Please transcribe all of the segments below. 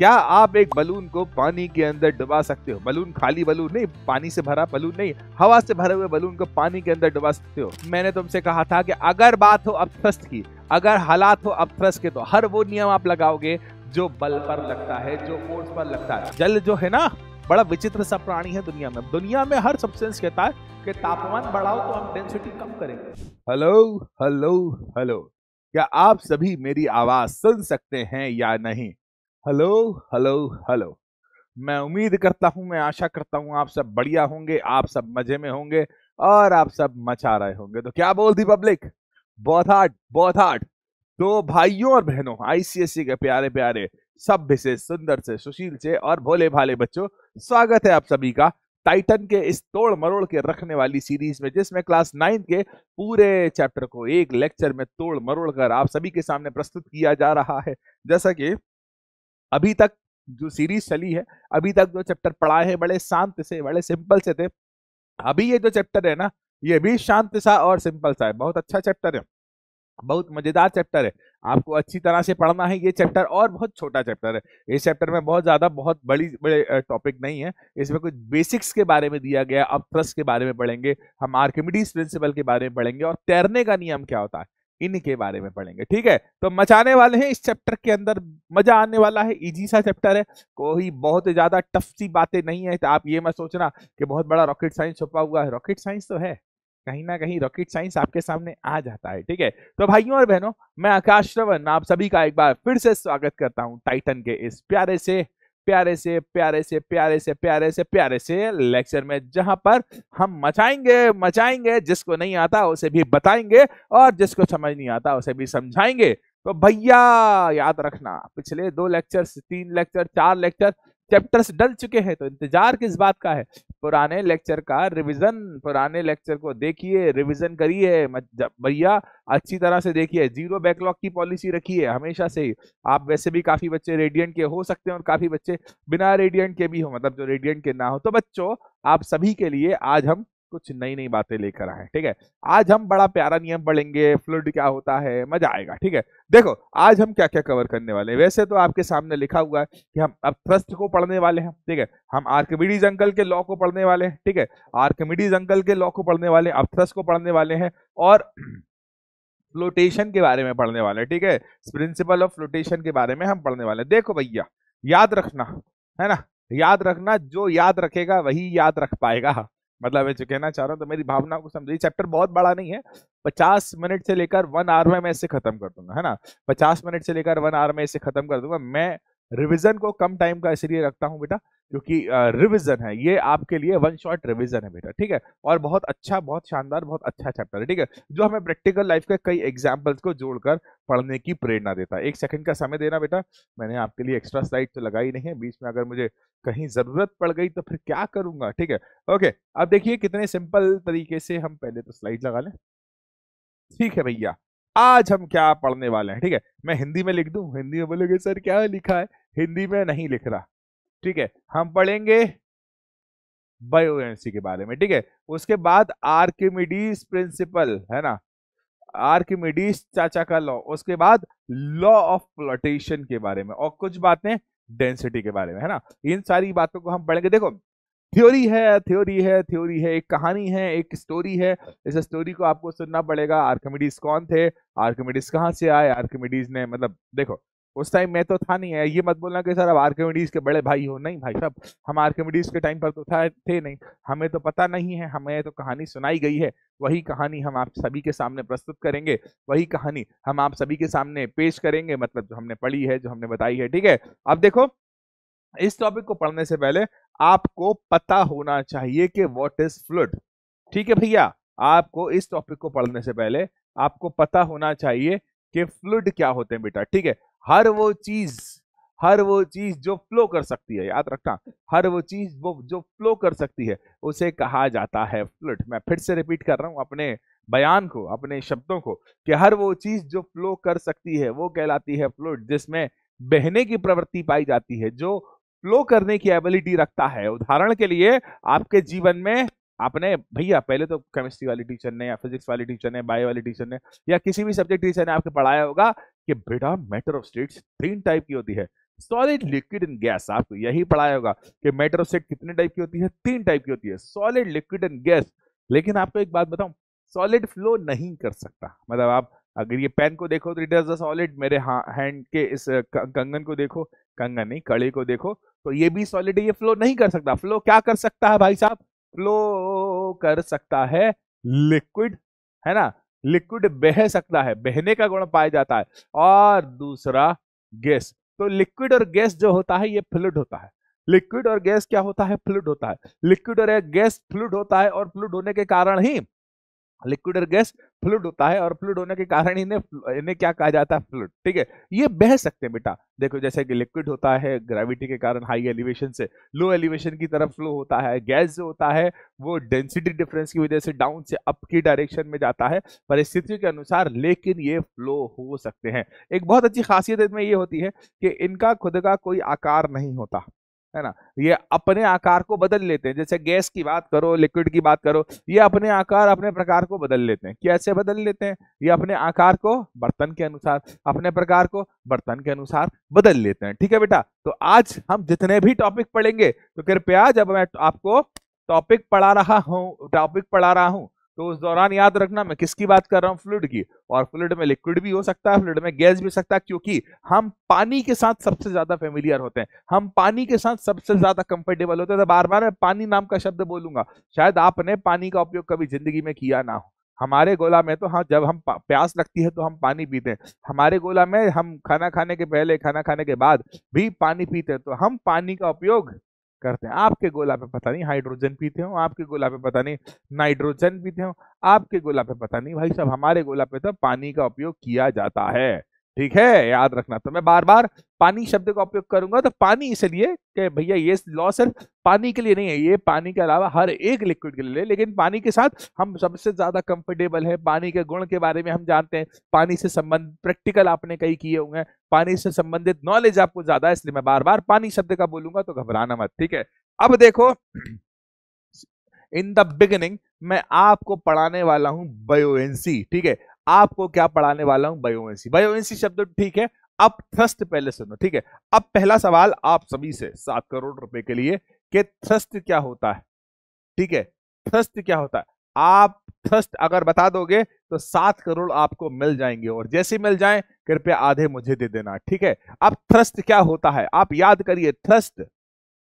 क्या आप एक बलून को पानी के अंदर डुबा सकते हो? बलून, खाली बलून नहीं, पानी से भरा बलून नहीं, हवा से भरे हुए बलून को पानी के अंदर डुबा सकते हो? मैंने तुमसे कहा था कि अगर बात हो अपथ्रस्ट की, अगर हालात हो अपथ्रस्ट के, तो हर वो नियम आप लगाओगे जो बल पर लगता है, जो फोर्स पर लगता है। जल जो है ना, बड़ा विचित्र सा प्राणी है दुनिया में। दुनिया में हर सब्सटेंस कहता है कि तापमान बढ़ाओ तो हम डेंसिटी कम करेंगे। हेलो हेलो हेलो, क्या आप सभी मेरी आवाज सुन सकते हैं या नहीं? Hello hello hello. मैं उम्मीद करता हूं, मैं आशा करता हूं आप सब बढ़िया होंगे, आप सब मजे में होंगे और आप सब मचा रहे होंगे। तो क्या बोलती पब्लिक? बहुत हार्ड, बहुत हार्ड। तो भाइयों और बहनों, आईसीएससी के प्यारे प्यारे सभ्य से, सुंदर से, सुशील से और भोले भाले बच्चों, स्वागत है आप सभी का टाइटन के इस तोड़ मरोड़ के रखने वाली सीरीज में, जिसमें क्लास 9 के पूरे चैप्टर को एक लेक्चर में तोड़ मरोड़ कर आप सभी के सामने प्रस्तुत किया जा रहा है। जैसा कि अभी तक जो सीरीज चली है, अभी तक जो चैप्टर पढ़ाए हैं बड़े शांत से, बड़े सिंपल से थे। अभी ये जो चैप्टर है ना, ये भी शांत सा और सिंपल सा है। बहुत अच्छा चैप्टर है, बहुत मजेदार चैप्टर है। आपको अच्छी तरह से पढ़ना है ये चैप्टर, और बहुत छोटा चैप्टर है। इस चैप्टर में बहुत ज्यादा, बहुत बड़े टॉपिक नहीं है। इसमें कुछ बेसिक्स के बारे में दिया गया, अपथ्रस्ट के बारे में पढ़ेंगे हम, आर्किमिडीज प्रिंसिपल के बारे में पढ़ेंगे, और तैरने का नियम क्या होता है इनके बारे में पढ़ेंगे। ठीक है, तो मचाने वाले हैं इस चैप्टर के अंदर, मजा आने वाला है। इजी सा चैप्टर है, कोई बहुत ज्यादा टफ सी बातें नहीं है। तो आप ये मत सोचना कि बहुत बड़ा रॉकेट साइंस छुपा हुआ है। रॉकेट साइंस तो है, कहीं ना कहीं रॉकेट साइंस आपके सामने आ जाता है। ठीक है, तो भाइयों और बहनों, मैं आकाश श्रवण आप सभी का एक बार फिर से स्वागत करता हूं टाइटन के इस प्यारे से प्यारे से प्यारे से प्यारे से प्यारे से प्यारे से लेक्चर में, जहां पर हम मचाएंगे मचाएंगे, जिसको नहीं आता उसे भी बताएंगे और जिसको समझ नहीं आता उसे भी समझाएंगे। तो भैया याद रखना, पिछले 2 लेक्चर, 3 लेक्चर, 4 लेक्चर चैप्टर्स डल चुके हैं, तो इंतजार किस बात का है? पुराने लेक्चर का रिवीजन, पुराने लेक्चर को देखिए, रिवीजन करिए भैया, अच्छी तरह से देखिए। 0 बैकलॉग की पॉलिसी रखिए हमेशा से ही। आप वैसे भी काफी बच्चे रेडियंट के हो सकते हैं और काफी बच्चे बिना रेडियंट के भी हो, मतलब जो रेडियंट के ना हो। तो बच्चों, आप सभी के लिए आज हम कुछ नई नई बातें लेकर आए हैं। ठीक है, आज हम बड़ा प्यारा नियम पढ़ेंगे, फ्लूइड क्या होता है, मजा आएगा। ठीक है, देखो आज हम क्या क्या कवर करने वाले हैं। वैसे तो आपके सामने लिखा हुआ है कि हम अब थ्रस्ट को पढ़ने वाले हैं। ठीक है, हम आर्किमिडीज अंकल के लॉ को पढ़ने वाले हैं। ठीक है, आर्किमिडीज अंकल के लॉ को पढ़ने वाले हैं, अब थ्रस्ट को पढ़ने वाले हैं, और फ्लोटेशन के बारे में पढ़ने वाले हैं। ठीक है, प्रिंसिपल ऑफ फ्लोटेशन के बारे में हम पढ़ने वाले हैं। देखो भैया, याद रखना है ना, याद रखना, जो याद रखेगा वही याद रख पाएगा। मतलब मैं जो कहना चाह रहा हूँ, तो मेरी भावना को समझिए। चैप्टर बहुत बड़ा नहीं है, 50 मिनट से लेकर 1 आवर में मैं इसे खत्म कर दूंगा, है ना। 50 मिनट से लेकर 1 आवर में इसे खत्म कर दूंगा। मैं रिवीजन को कम टाइम का इसलिए रखता हूँ बेटा, क्योंकि रिवीजन है ये आपके लिए, 1 शॉट रिवीजन है बेटा। ठीक है, और बहुत अच्छा, बहुत शानदार, बहुत अच्छा चैप्टर है। ठीक है, जो हमें प्रैक्टिकल लाइफ के कई एग्जांपल्स को जोड़कर पढ़ने की प्रेरणा देता है। 1 सेकंड का समय देना बेटा, मैंने आपके लिए एक्स्ट्रा स्लाइड तो लगाई नहीं है, बीच में अगर मुझे कहीं जरूरत पड़ गई तो फिर क्या करूंगा। ठीक है, ओके, अब देखिए कितने सिंपल तरीके से हम पहले तो स्लाइड लगा लें। ठीक है भैया, आज हम क्या पढ़ने वाले हैं? ठीक है, मैं हिंदी में लिख दूं, हिंदी में बोलोगे सर क्या लिखा है? हिंदी में नहीं लिख रहा। ठीक है, हम पढ़ेंगे बायोएनर्जी के बारे में। ठीक है, उसके बाद आर्किमिडीज प्रिंसिपल, है ना, आर्किमिडीज चाचा का लॉ, उसके बाद लॉ ऑफ फ्लोटेशन के बारे में, और कुछ बातें डेंसिटी के बारे में, है ना। इन सारी बातों को हम पढ़ेंगे। देखो, थ्योरी है, थ्योरी है, थ्योरी है, एक कहानी है, एक स्टोरी है। इस स्टोरी को आपको सुनना पड़ेगा। आर्किमिडीज कौन थे, आर्किमिडीज कहाँ से आए, आर्किमिडीज ने, मतलब देखो उस टाइम मैं तो था नहीं है, ये मत बोलना कि सर अब आर्किमिडीज के बड़े भाई हो। नहीं भाई साहब, हम आर्किमिडीज के टाइम पर तो थे नहीं, हमें तो पता नहीं है, हमें तो कहानी सुनाई गई है। वही कहानी हम आप सभी के सामने प्रस्तुत करेंगे, वही कहानी हम आप सभी के सामने पेश करेंगे, मतलब जो हमने पढ़ी है, जो हमने बताई है। ठीक है, अब देखो, इस टॉपिक को पढ़ने से पहले आपको पता होना चाहिए कि व्हाट इज फ्लूइड। ठीक है भैया, आपको इस टॉपिक को पढ़ने से पहले आपको पता होना चाहिए कि फ्लूइड क्या होते हैं बेटा। ठीक है, हर वो चीज, हर वो चीज जो फ्लो कर सकती है, याद रखना, हर वो चीज वो जो फ्लो कर सकती है उसे कहा जाता है फ्लूइड। मैं फिर से रिपीट कर रहा हूं अपने बयान को, अपने शब्दों को, कि हर वो चीज जो फ्लो कर सकती है वो कहलाती है फ्लूइड, जिसमें बहने की प्रवृत्ति पाई जाती है, जो फ्लो करने की एबिलिटी रखता है। उदाहरण के लिए आपके जीवन में, आपने भैया पहले तो केमिस्ट्री वाली टीचर ने, या फिजिक्स वाली टीचर ने, बायो वाली टीचर ने, या किसी भी सब्जेक्ट टीचर ने आपको पढ़ाया होगा कि बेटा मैटर ऑफ स्टेट्स 3 टाइप की होती है। सॉलिड, लिक्विड एंड गैस, आपको यही पढ़ाया होगा कि मेट्रो सेट कितने टाइप की होती है, 3 टाइप की होती है, सॉलिड, लिक्विड एंड गैस। लेकिन आपको एक बात बताऊं, सॉलिड फ्लो नहीं कर सकता। मतलब आप अगर ये पेन को देखो तो इट इज अ सॉलिड, मेरे हैंड के इस कंगन को देखो, कंगन नहीं कड़ी को देखो, तो ये भी सॉलिड है, ये फ्लो नहीं कर सकता। फ्लो क्या कर सकता है भाई साहब, फ्लो कर सकता है लिक्विड, है ना, लिक्विड बह सकता है, बहने का गुण पाया जाता है। और दूसरा गैस। तो लिक्विड और गैस जो होता है ये फ्लूइड होता है। लिक्विड और गैस क्या होता है, फ्लूइड होता है। लिक्विड और गैस फ्लूइड होता है, और फ्लूइड होने के कारण ही लिक्विड और गैस फ्लूइड होता है, और फ्लूइड होने के कारण इन्हें इन्हें क्या कहा जाता है, फ्लूइड। ठीक है, ये बह सकते हैं बेटा। देखो जैसे कि लिक्विड होता है ग्रेविटी के कारण हाई एलिवेशन से लो एलिवेशन की तरफ फ्लो होता है, गैस जो होता है वो डेंसिटी डिफरेंस की वजह से डाउन से अप की डायरेक्शन में जाता है परिस्थितियों के अनुसार, लेकिन ये फ्लो हो सकते हैं। एक बहुत अच्छी खासियत इसमें ये होती है कि इनका खुद का कोई आकार नहीं होता, है ना, ये अपने आकार को बदल लेते हैं। जैसे गैस की बात करो, लिक्विड की बात करो, ये अपने आकार अपने प्रकार को बदल लेते हैं। कैसे बदल लेते हैं, ये अपने आकार को बर्तन के अनुसार, अपने प्रकार को बर्तन के अनुसार बदल लेते हैं। ठीक है बेटा, तो आज हम जितने भी टॉपिक पढ़ेंगे तो कृपया जब मैं आपको टॉपिक पढ़ा रहा हूं तो उस दौरान याद रखना मैं किसकी बात कर रहा हूं, फ्लूइड की। और फ्लूइड में लिक्विड भी हो सकता है, फ्लूइड में गैस भी हो सकता है, क्योंकि हम पानी के साथ सबसे ज्यादा फेमिलियर होते हैं, हम पानी के साथ सबसे ज्यादा कंफर्टेबल होते हैं। तो बार बार मैं पानी नाम का शब्द बोलूंगा, शायद आपने पानी का उपयोग कभी जिंदगी में किया ना हो। हमारे गोला में तो हाँ, जब हम प्यास लगती है तो हम पानी पीते हैं। हमारे गोला में हम खाना खाने के पहले, खाना खाने के बाद भी पानी पीते हैं। तो हम पानी का उपयोग करते हैं। आपके गोला पे पता नहीं हाइड्रोजन पीते हो, आपके गोला पे पता नहीं नाइट्रोजन पीते हो, आपके गोला पे पता नहीं भाई साहब, हमारे गोला पे तो पानी का उपयोग किया जाता है। ठीक है, याद रखना। तो मैं बार बार पानी शब्द का उपयोग करूंगा, तो पानी इसलिए कि भैया ये लॉ सिर्फ पानी के लिए नहीं है, ये पानी के अलावा हर एक लिक्विड के लिए, लेकिन पानी के साथ हम सबसे ज्यादा कंफर्टेबल है। पानी के गुण के बारे में हम जानते हैं, पानी से संबंधित प्रैक्टिकल आपने कई किए होंगे, पानी से संबंधित नॉलेज आपको ज्यादा है, इसलिए मैं बार बार पानी शब्द का बोलूंगा, तो घबराना मत। ठीक है, अब देखो, इन द बिगिनिंग मैं आपको पढ़ाने वाला हूं बायोएंसी। ठीक है, आपको क्या पढ़ाने वाला हूं, बायोएंसी। बायोएंसी शब्द ठीक है, अब थ्रस्ट पहले सुनो। ठीक है, अब पहला सवाल आप सभी से 7 करोड़ रुपए के लिए कि थ्रस्ट क्या होता है। ठीक है, थ्रस्ट क्या होता है, आप थ्रस्ट अगर बता दोगे तो 7 करोड़ आपको मिल जाएंगे, और जैसे मिल जाए कृपया आधे मुझे दे देना। ठीक है, अब थ्रस्ट क्या होता है आप याद करिए। थ्रस्ट,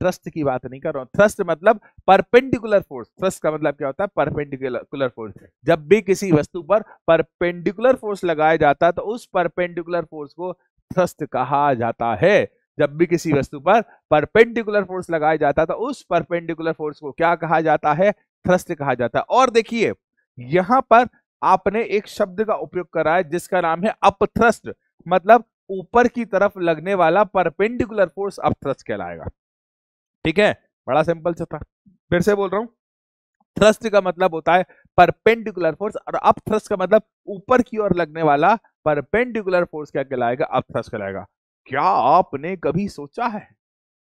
थ्रस्ट की बात नहीं कर रहा हूं, थ्रस्ट मतलब परपेंडिकुलर फोर्स। थ्रस्ट का मतलब क्या होता है, परपेंडिकुलर फोर्स। जब भी किसी वस्तु पर परपेंडिकुलर फोर्स लगाया जाता है तो उस परपेंडिकुलर फोर्स को थ्रस्ट कहा जाता है। जब भी किसी वस्तु पर परपेंडिकुलर फोर्स लगाया जाता है तो उस परपेंडिकुलर फोर्स को क्या कहा जाता है, थ्रस्ट कहा जाता है। और देखिए यहां पर आपने एक शब्द का उपयोग करा है जिसका नाम है अपथ्रस्ट, मतलब ऊपर की तरफ लगने वाला परपेंडिकुलर फोर्स अपथ्रस्ट कहलाएगा। ठीक है, बड़ा सिंपल सा था, फिर से बोल रहा हूं। थ्रस्ट का मतलब होता है परपेंडिकुलर फोर्स, और अप थ्रस्ट का मतलब ऊपर की ओर लगने वाला परपेंडिकुलर फोर्स क्या कहलाएगा, अप थ्रस्ट कहलाएगा। क्या आपने कभी सोचा है,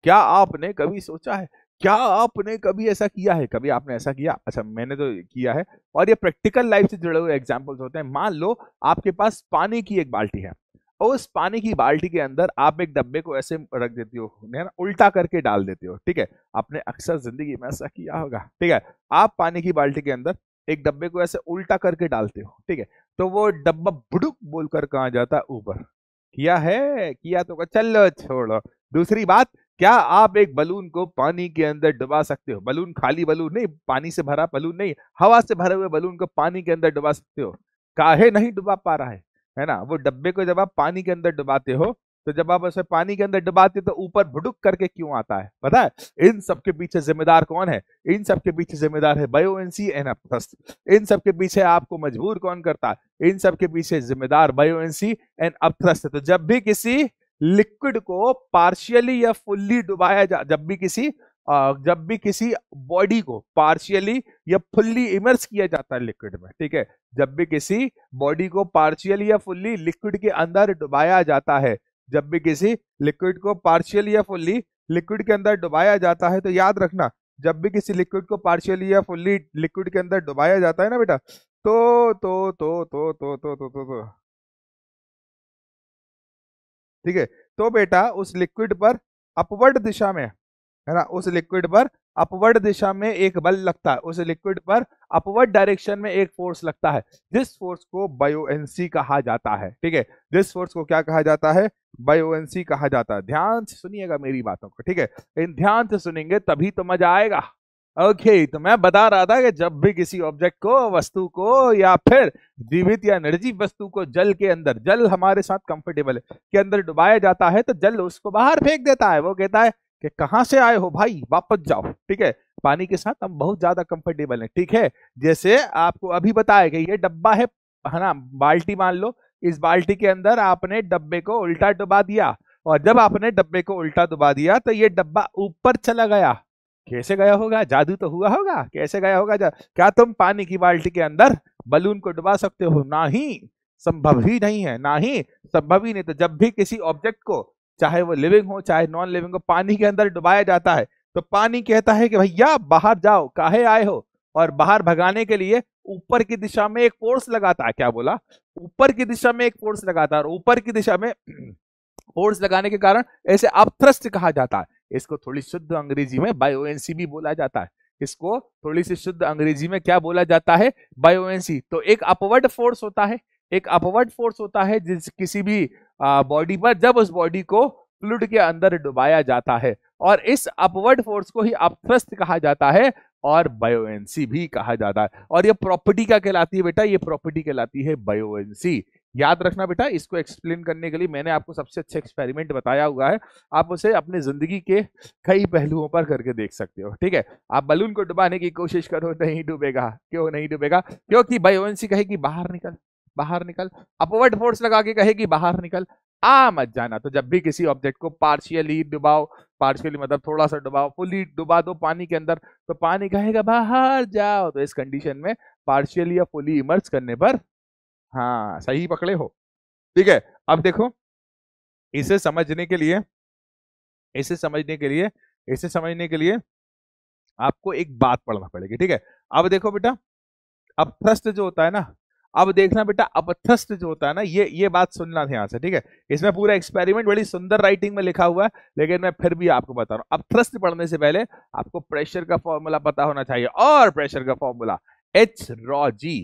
क्या आपने कभी सोचा है, क्या आपने कभी ऐसा किया है, कभी आपने ऐसा किया? अच्छा, मैंने तो किया है, और ये प्रैक्टिकल लाइफ से जुड़े हुए एग्जांपल्स होते हैं। मान लो आपके पास पानी की एक बाल्टी है, और उस पानी की बाल्टी के अंदर आप एक डब्बे को ऐसे रख देती हो, है ना, उल्टा करके डाल देते हो। ठीक है, आपने अक्सर जिंदगी में ऐसा किया होगा। ठीक है, आप पानी की बाल्टी के अंदर एक डब्बे को ऐसे उल्टा करके डालते हो। ठीक है, तो वो डब्बा बुडुक बोलकर कहाँ जाता है, ऊपर। किया है, किया तो चलो छोड़ो। दूसरी बात, क्या आप एक बलून को पानी के अंदर डुबा सकते हो? बलून, खाली बलून नहीं, पानी से भरा बलून नहीं, हवा से भरे हुए बलून को पानी के अंदर डुबा सकते हो? काहे नहीं डुबा पा रहा है ना? वो डब्बे को जब आप पानी के अंदर डुबाते हो, तो जब आप उसे पानी के अंदर डुबाते हो तो ऊपर भुडुक करके क्यों आता है पता है? इन सबके पीछे जिम्मेदार कौन है? इन सबके पीछे जिम्मेदार है बायोएनसी एंड अपथ्रस्ट। इन सबके पीछे आपको मजबूर कौन करता है? इन सबके पीछे जिम्मेदार बायोएनसी एंड अपथ्रस्ट। तो जब भी किसी लिक्विड को पार्शियली या फुल्ली डुबाया जा, जब भी किसी बॉडी को पार्शियली या फुल्ली इमर्स किया जाता है लिक्विड में, ठीक है, जब भी किसी बॉडी को पार्शियली या फुल्ली लिक्विड के अंदर डुबाया जाता है, जब भी किसी लिक्विड को पार्शियली या फुल्ली लिक्विड के अंदर डुबाया जाता है, तो याद रखना, जब भी किसी लिक्विड को पार्शियली या फुल्ली लिक्विड के अंदर डुबाया जाता है ना बेटा, तो ठीक है, तो बेटा उस लिक्विड पर अपवर्ड दिशा में, है ना, उस लिक्विड पर अपवर्ड दिशा में एक बल लगता है, उस लिक्विड पर अपवर्ड डायरेक्शन में एक फोर्स लगता है, जिस फोर्स को बायोएंसी कहा जाता है। ठीक है, जिस फोर्स को क्या कहा जाता है, बायोएंसी कहा जाता है। ध्यान से सुनिएगा मेरी बातों को, ठीक है, इन ध्यान से सुनेंगे तभी तो मजा आएगा। ओके, तो मैं बता रहा था कि जब भी किसी ऑब्जेक्ट को, वस्तु को, या फिर जीवित या निर्जीव वस्तु को जल के अंदर, जल हमारे साथ कंफर्टेबल है, के अंदर डुबाया जाता है, तो जल उसको बाहर फेंक देता है। वो कहता है कि कहां से आए हो भाई, वापस जाओ। ठीक है, पानी के साथ हम बहुत ज्यादा कंफर्टेबल हैं। ठीक है, जैसे आपको अभी बताया कि ये डब्बा है ना, बाल्टी मान लो, इस बाल्टी के अंदर आपने डब्बे को उल्टा डुबा दिया, और जब आपने डब्बे को उल्टा डुबा दिया तो ये डब्बा ऊपर चला गया। कैसे गया होगा, जादू तो हुआ होगा, कैसे गया होगा? क्या तुम पानी की बाल्टी के अंदर बलून को डुबा सकते हो? ना ही, संभव ही नहीं है, ना ही संभव ही नहीं। तो जब भी किसी ऑब्जेक्ट को, चाहे वो लिविंग हो चाहे नॉन लिविंग हो, पानी के अंदर डुबाया जाता है, तो पानी कहता है कि भैया बाहर जाओ, काहे आए हो? और बाहर भगाने के लिए ऊपर की दिशा में एक फोर्स लगाता है। क्या बोला? ऊपर की दिशा में एक फोर्स लगाता है, और ऊपर की दिशा में फोर्स लगाने के कारण ऐसे अपथ्रस्ट कहा जाता है। इसको थोड़ी शुद्ध अंग्रेजी में बायोएंसी भी बोला जाता है। इसको थोड़ी सी शुद्ध अंग्रेजी में क्या बोला जाता है? बायोएंसी। तो एक अपवर्ड फोर्स होता है, एक अपवर्ड फोर्स होता है जिस किसी भी बॉडी पर, जब उस बॉडी को फ्लूइड के अंदर डुबाया जाता है, और इस अपवर्ड फोर्स को ही अपथ्रस्ट कहा जाता है और बायोएंसी भी कहा जाता है। और ये प्रॉपर्टी क्या कहलाती है बेटा? ये प्रॉपर्टी कहलाती है बायोएंसी। याद रखना बेटा, इसको एक्सप्लेन करने के लिए मैंने आपको सबसे अच्छा एक्सपेरिमेंट बताया हुआ है, आप उसे अपनी जिंदगी के कई पहलुओं पर करके देख सकते हो। ठीक है, आप बलून को डुबाने की कोशिश करो, नहीं डूबेगा। क्यों नहीं डूबेगा? क्योंकि बायोएंसी कहेगी बाहर निकल, बाहर निकल। अपवर्ड फोर्स लगा के कहेगी बाहर निकल, आ मत जाना। तो जब भी किसी ऑब्जेक्ट को पार्शियली डुबाओ, पार्शियली मतलब थोड़ा सा डुबाओ, फुली डुबा दो पानी के अंदर, तो पानी कहेगा बाहर जाओ। तो इस कंडीशन में पार्शियली या फुली इमर्ज करने पर, हाँ सही पकड़े हो। ठीक है, अब देखो, इसे समझने के लिए, इसे समझने के लिए, इसे समझने के लिए आपको एक बात पढ़ना पड़ेगी। ठीक है, अब देखो बेटा, अपथ्रस्ट जो होता है ना, अब देखना बेटा, अपथ्रस्ट जो होता है ना, ये बात सुनना ध्यान से। ठीक है, इसमें पूरा एक्सपेरिमेंट बड़ी सुंदर राइटिंग में लिखा हुआ है, लेकिन मैं फिर भी आपको बता रहा हूं। अपथ्रस्ट पढ़ने से पहले आपको प्रेशर का फॉर्मूला पता होना चाहिए, और प्रेशर का formula H raw G।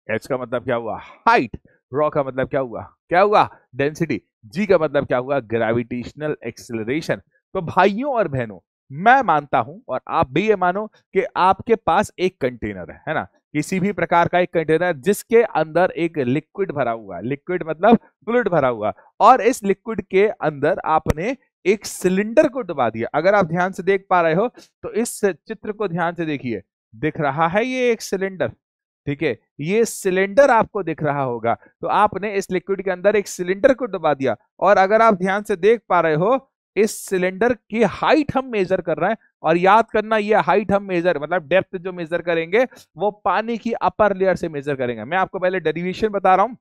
H का मतलब क्या हुआ? हाइट। रॉ का मतलब क्या हुआ? क्या हुआ? डेंसिटी। G का मतलब क्या हुआ? Gravitational acceleration. तो भाइयों और बहनों, मैं मानता हूं, और आप भी ये मानो, कि आपके पास एक कंटेनर है ना, किसी भी प्रकार का एक कंटेनर जिसके अंदर एक लिक्विड भरा हुआ है, लिक्विड मतलब फ्लूइड भरा हुआ, और इस लिक्विड के अंदर आपने एक सिलेंडर को डुबा दिया। अगर आप ध्यान से देख पा रहे हो तो इस चित्र को ध्यान से देखिए, दिख रहा है ये एक सिलेंडर। ठीक है, ये सिलेंडर आपको दिख रहा होगा। तो आपने इस लिक्विड के अंदर एक सिलेंडर को डुबा दिया, और अगर आप ध्यान से देख पा रहे हो, इस सिलेंडर की हाइट हम मेजर कर रहे हैं। और याद करना, ये हाइट हम मेजर मतलब डेप्थ जो मेजर करेंगे वो पानी की अपर लेयर से मेजर करेंगे। मैं आपको पहले डेरिवेशन बता रहा हूं,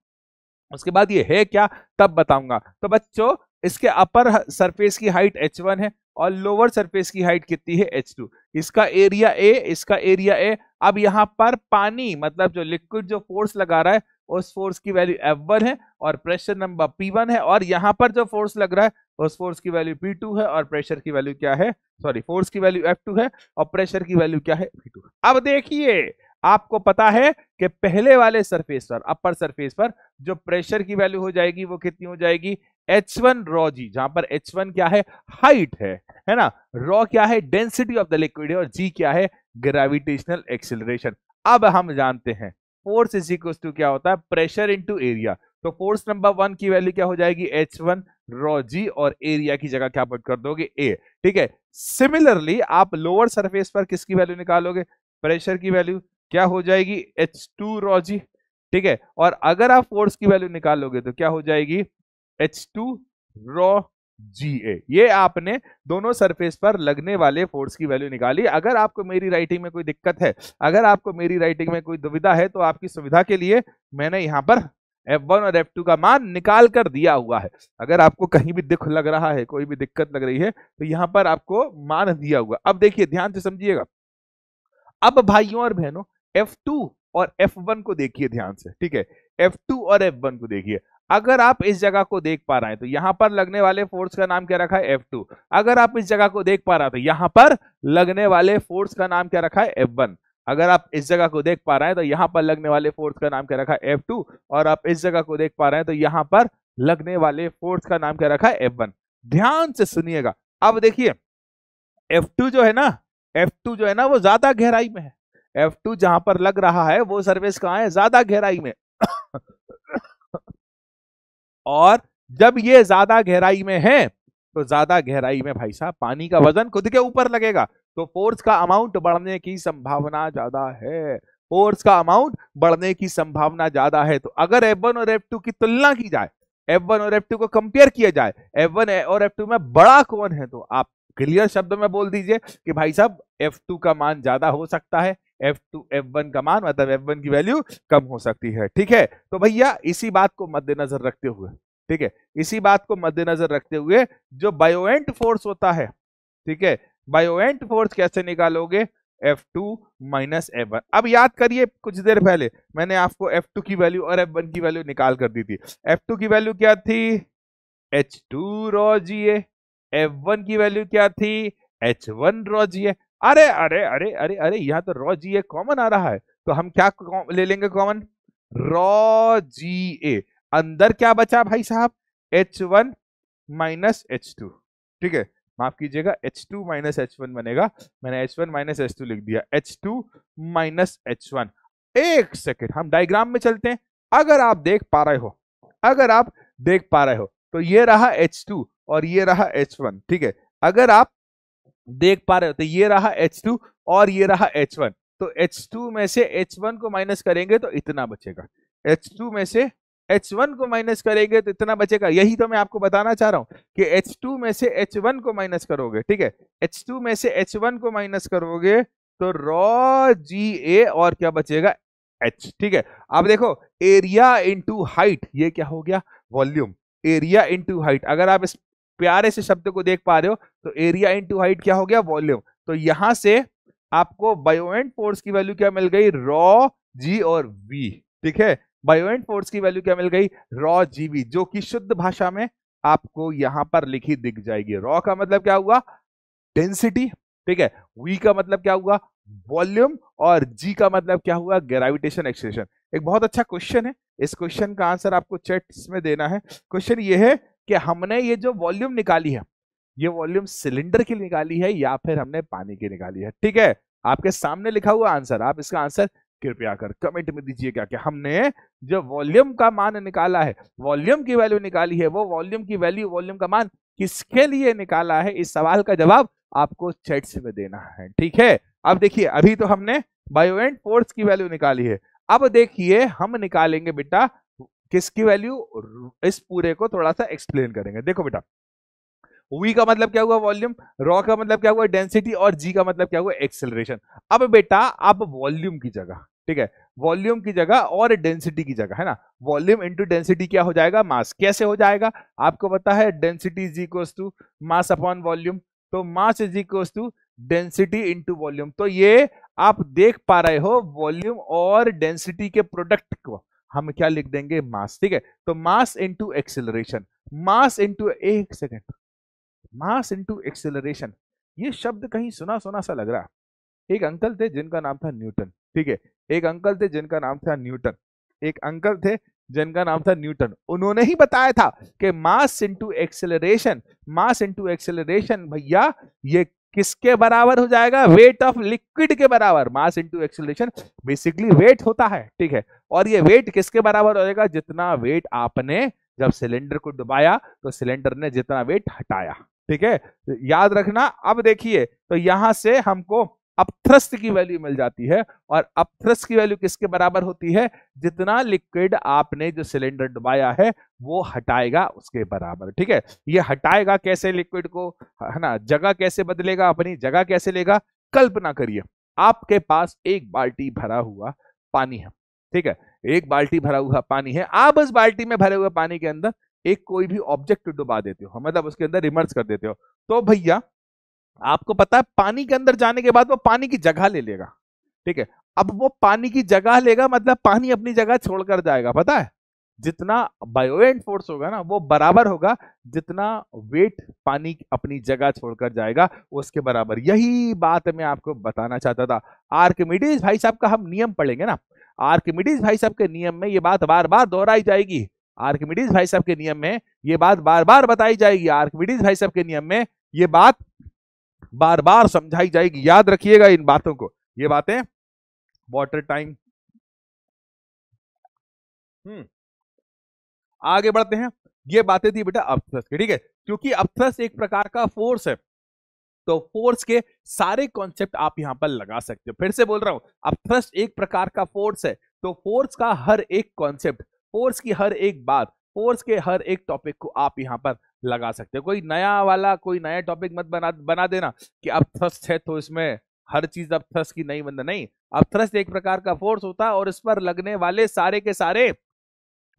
उसके बाद ये है क्या तब बताऊंगा। तो बच्चों, इसके अपर सरफेस की हाइट h1 है, और लोअर सरफेस की हाइट कितनी है? h2। इसका एरिया a, इसका एरिया a। अब यहां पर पानी मतलब जो लिक्विड जो फोर्स लगा रहा है, उस फोर्स की वैल्यू F1 है, और प्रेशर नंबर P1 है, और यहां पर जो फोर्स लग रहा है उस फोर्स की वैल्यू P2 है, और प्रेशर की वैल्यू क्या है? सॉरी, फोर्स की वैल्यू F2 है, और प्रेशर की वैल्यू क्या है? P2। अब देखिए, आपको पता है कि पहले वाले सरफेस पर, अपर सरफेस पर, जो प्रेशर की वैल्यू हो जाएगी वो कितनी हो जाएगी? H1 रॉ G, जहां पर H1 क्या है? हाइट है ना, रॉ क्या है? डेंसिटी ऑफ द लिक्विड है, और G क्या है? Gravitational acceleration. अब हम जानते हैं फोर्स इज इक्वल टू क्या होता है? Pressure into area. तो फोर्स नंबर 1 की वैल्यू क्या हो जाएगी? H1 रॉ G, और एरिया की जगह क्या पुट कर दोगे? A। ठीक है, सिमिलरली आप लोअर सरफेस पर किसकी वैल्यू निकालोगे? प्रेशर की वैल्यू क्या हो जाएगी? H2 raw G। ठीक है, और अगर आप फोर्स की वैल्यू निकालोगे तो क्या हो जाएगी? H2 raw GA। ये आपने दोनों सरफेस पर लगने वाले फोर्स की वैल्यू निकाली। अगर आपको मेरी राइटिंग में कोई दिक्कत है, अगर आपको मेरी राइटिंग में कोई दुविधा है, तो आपकी सुविधा के लिए मैंने यहां पर F1 और F2 का मान निकाल कर दिया हुआ है। अगर आपको कहीं भी दुख लग रहा है, कोई भी दिक्कत लग रही है, तो यहां पर आपको मान दिया हुआ। अब देखिए, ध्यान से समझिएगा। अब भाइयों और बहनों, F2 और F1 को देखिए ध्यान से। ठीक है, F2 और F1 को देखिए। अगर आप इस जगह को देख पा रहे हैं तो यहां पर लगने वाले फोर्स का नाम क्या रखा है F2। अगर आप इस जगह को देख पा रहे हैं तो यहां पर लगने वाले फोर्स का नाम क्या रखा है F1। अगर आप इस जगह को देख पा रहे हैं तो यहां पर लगने वाले फोर्स का नाम क्या रखा है F2। और आप इस जगह को देख पा रहे हैं तो यहां पर लगने वाले फोर्स का नाम क्या रखा है F1। ध्यान से सुनिएगा। अब देखिए F2 जो है ना, F2 जो है ना वो ज्यादा गहराई में है। F2 जहां पर लग रहा है वो सरफेस कहां है, ज्यादा गहराई में। और जब ये ज्यादा गहराई में है तो ज्यादा गहराई में भाई साहब पानी का वजन खुद के ऊपर लगेगा, तो फोर्स का अमाउंट बढ़ने की संभावना ज्यादा है। फोर्स का अमाउंट बढ़ने की संभावना ज्यादा है। तो अगर F1 और F2 की तुलना की जाए, F1 और F2 को कंपेयर किया जाए, F1 और F2 में बड़ा कौन है, तो आप क्लियर शब्दों में बोल दीजिए कि भाई साहब F2 का मान ज्यादा हो सकता है, F1 का मान मतलब F1 की वैल्यू कम हो सकती है। ठीक है, तो भैया इसी बात को मद्देनजर रखते हुए, ठीक है, इसी बात को मद्देनजर रखते हुए जो बायोएंट फोर्स होता है, ठीक है, बायोएंट फोर्स कैसे निकालोगे, F2 माइनस F1। अब याद करिए कुछ देर पहले मैंने आपको F2 की वैल्यू और F1 की वैल्यू निकाल कर दी थी। F2 की वैल्यू क्या थी, H2 रो GA। F1 की वैल्यू क्या थी, H1 रो GA। अरे अरे अरे अरे अरे यहाँ तो रो GA कॉमन आ रहा है, तो हम क्या ले लेंगे कॉमन, रो GA। अंदर क्या बचा भाई साहब, H1 माइनस H2। ठीक है, माफ कीजिएगा H2 माइनस H1 बनेगा, मैंने H1 माइनस H2 लिख दिया, H2 माइनस H1। एक सेकेंड हम डायग्राम में चलते हैं। अगर आप देख पा रहे हो, अगर आप देख पा रहे हो तो ये रहा H2 और ये रहा H1। ठीक है, अगर आप देख पा रहे हो तो ये रहा H2 और ये रहा H1। तो H2 में से H1 को माइनस करेंगे तो इतना बचेगा, H2 में से H1 को माइनस करेंगे तो इतना बचेगा। यही तो मैं आपको बताना चाह रहा हूं कि H2 में से H1 को माइनस करोगे, ठीक है, H2 में से H1 को माइनस करोगे तो रो GA और क्या बचेगा, H। ठीक है, अब देखो एरिया इंटू हाइट, ये क्या हो गया, वॉल्यूम। एरिया इंटू हाइट, अगर आप इस प्यारे से शब्द को देख पा रहे हो तो एरिया इंटू हाइट क्या हो गया, वॉल्यूम। तो यहां से आपको बायोएंट फोर्स की वैल्यू क्या मिल गई, रो जी और वी। ठीक है, बायोएंट फोर्स की वैल्यू क्या मिल गई, रॉ जीवी, जो कि शुद्ध भाषा में आपको यहां पर लिखी दिख जाएगी। रॉ का मतलब क्या हुआ, डेंसिटी। ठीक है, वी का मतलब क्या हुआ, वॉल्यूम, और जी का मतलब क्या हुआ, ग्रेविटेशन एक्सेलरेशन। एक बहुत अच्छा क्वेश्चन है, इस क्वेश्चन का आंसर आपको चैट्स में देना है। क्वेश्चन ये है कि हमने ये जो वॉल्यूम निकाली है, ये वॉल्यूम सिलेंडर की निकाली है या फिर हमने पानी की निकाली है। ठीक है, आपके सामने लिखा हुआ आंसर, आप इसका आंसर कृपया कर कमेंट में दीजिएगा कि हमने जो वॉल्यूम का मान निकाला है, वॉल्यूम की वैल्यू निकाली है, वो वॉल्यूम की वैल्यू, वॉल्यूम का मान किसके लिए निकाला है। इस सवाल का जवाब आपको चैट्स में देना है। ठीक है, अब देखिए अभी तो हमने बायोएंट फोर्स की वैल्यू निकाली है, अब देखिए हम निकालेंगे बेटा किसकी वैल्यू, इस पूरे को थोड़ा सा एक्सप्लेन करेंगे। देखो बेटा, V का मतलब क्या हुआ, वॉल्यूम, रॉ का मतलब क्या हुआ, डेंसिटी, और G का मतलब क्या हुआ, एक्सेलरेशन। अब बेटा आप वॉल्यूम की जगह, ठीक है, वॉल्यूम की जगह और डेंसिटी की जगह, है ना, वॉल्यूम इंटू डेंसिटी क्या हो जाएगा, मास। कैसे हो जाएगा, आपको पता है density is equal to mass upon volume, तो mass is equal to density into volume. तो ये आप देख पा रहे हो वॉल्यूम और डेंसिटी के प्रोडक्ट को हम क्या लिख देंगे, मास। ठीक है, तो मास इंटू एक्सेलरेशन, मास इंटू, एक सेकेंड, मास इंटू एक्सेलरेशन, ये शब्द कहीं सुना सुना सा लग रहा। एक अंकल थे जिनका नाम था न्यूटन। ठीक है, एक अंकल थे जिनका नाम था न्यूटन, एक अंकल थे जिनका नाम था न्यूटन। उन्होंने ही बताया था कि मास इंटू एक्सेलरेशन, मास इंटू एक्सेलरेशन भैया ये किसके बराबर हो जाएगा, वेट ऑफ लिक्विड के बराबर। Mass into acceleration basically weight होता है। ठीक है, और ये वेट किसके बराबर हो जाएगा, जितना वेट आपने जब सिलेंडर को डुबाया तो सिलेंडर ने जितना वेट हटाया। ठीक है, याद रखना। अब देखिए तो यहां से हमको अपथ्रस्ट की वैल्यू मिल जाती है, और अपथ्रस्ट की वैल्यू किसके बराबर होती है, जितना लिक्विड आपने जो सिलेंडर डुबाया है वो हटाएगा उसके बराबर। ठीक है, ये हटाएगा कैसे लिक्विड को, है ना, जगह कैसे बदलेगा, अपनी जगह कैसे लेगा। कल्पना करिए आपके पास एक बाल्टी भरा हुआ पानी है। ठीक है, एक बाल्टी भरा हुआ पानी है, आप उस बाल्टी में भरे हुए पानी के अंदर एक कोई भी ऑब्जेक्ट डुबा देते हो, मतलब उसके अंदर इमर्ज कर देते हो, तो भैया आपको पता है पानी के अंदर जाने के बाद वो पानी की जगह ले लेगा। ठीक है, अब वो पानी की जगह लेगा मतलब पानी अपनी जगह छोड़कर जाएगा, पता है, जितना बायोएंट फोर्स होगा ना वो बराबर होगा जितना वेट पानी अपनी जगह छोड़कर जाएगा उसके बराबर। यही बात मैं आपको बताना चाहता था। आर्किमिडीज भाई साहब का हम नियम पढ़ेंगे ना, आर्किमिडीज भाई साहब के नियम में ये बात बार बार दोहराई जाएगी। आर्किमिडीज भाई साहब के नियम में ये बात बार बार बताई जाएगी। आर्किमिडीज भाई साहब के नियम में ये बात बार बार समझाई जाएगी। याद रखिएगा इन बातों को, ये बातें। Water time. आगे बढ़ते हैं। ये बातें थी बेटा अपथ्रस्ट की, ठीक है, क्योंकि अपथ्रस्ट एक प्रकार का फोर्स है तो फोर्स के सारे कॉन्सेप्ट आप यहां पर लगा सकते हो। फिर से बोल रहा हूं, अपथ्रस्ट एक प्रकार का फोर्स है तो फोर्स का हर एक कॉन्सेप्ट, फोर्स की हर एक बात, फोर्स के हर एक टॉपिक को आप यहां पर लगा सकते हो। कोई नया वाला कोई नया टॉपिक मत बना देना कि अपथ्रस्ट है तो इसमें हर चीज अपथ्रस्ट की नहीं बनना, नहीं। अपथ्रस्ट एक प्रकार का फोर्स होता है और इस पर लगने वाले सारे के सारे,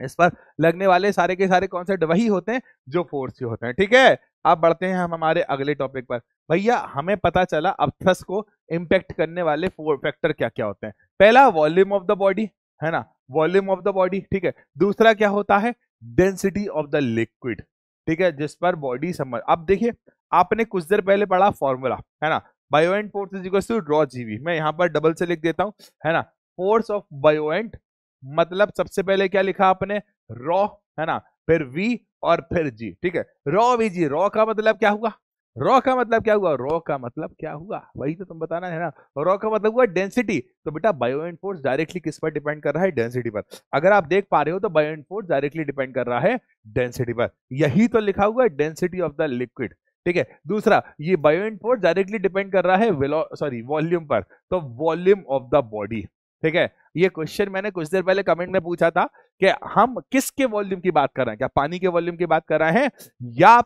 इस पर लगने वाले सारे के सारे कॉन्सेप्ट वही होते हैं जो फोर्स के होते हैं, ठीक है। अब बढ़ते हैं हम हमारे अगले टॉपिक पर। भैया हमें पता चला अपथ्रस्ट को इंपैक्ट करने वाले फोर फैक्टर क्या क्या होते हैं। पहला वॉल्यूम ऑफ द बॉडी, है ना, वॉल्यूम ऑफ द बॉडी, ठीक है। दूसरा क्या होता है, डेंसिटी ऑफ द लिक्विड, ठीक है, जिस पर बॉडी समझ। अब देखिए आपने कुछ देर पहले पढ़ा फॉर्मूला, है ना, buoyant force is equal to rho g v. मैं यहां पर डबल से लिख देता हूं, है ना। फोर्स ऑफ बायोएंट मतलब सबसे पहले क्या लिखा आपने, रॉ, है ना, फिर वी और फिर जी, ठीक है। रॉ वी जी, रॉ का मतलब क्या हुआ, रॉ का मतलब क्या हुआ, रॉ का मतलब क्या हुआ, वही तो तुम बताना है ना। रॉ का मतलब हुआ डेंसिटी। तो बेटा बायोएंट फोर्स डायरेक्टली किस पर डिपेंड कर रहा है, डेंसिटी पर। अगर आप देख पा रहे हो तो बायोएंट फोर्स डायरेक्टली डिपेंड कर रहा है डेंसिटी पर, यही तो लिखा हुआ है डेंसिटी ऑफ द लिक्विड, ठीक है। दूसरा ये बायोएंट फोर्स डायरेक्टली डिपेंड कर रहा है वॉल्यूम पर, तो वॉल्यूम ऑफ द बॉडी, ठीक है। ये क्वेश्चन मैंने कुछ देर पहले कमेंट में पूछा था कि हम किसके वॉल्यूम की बात कर रहे हैं, क्या पानी के वॉल्यूम की बात कर रहे हैं या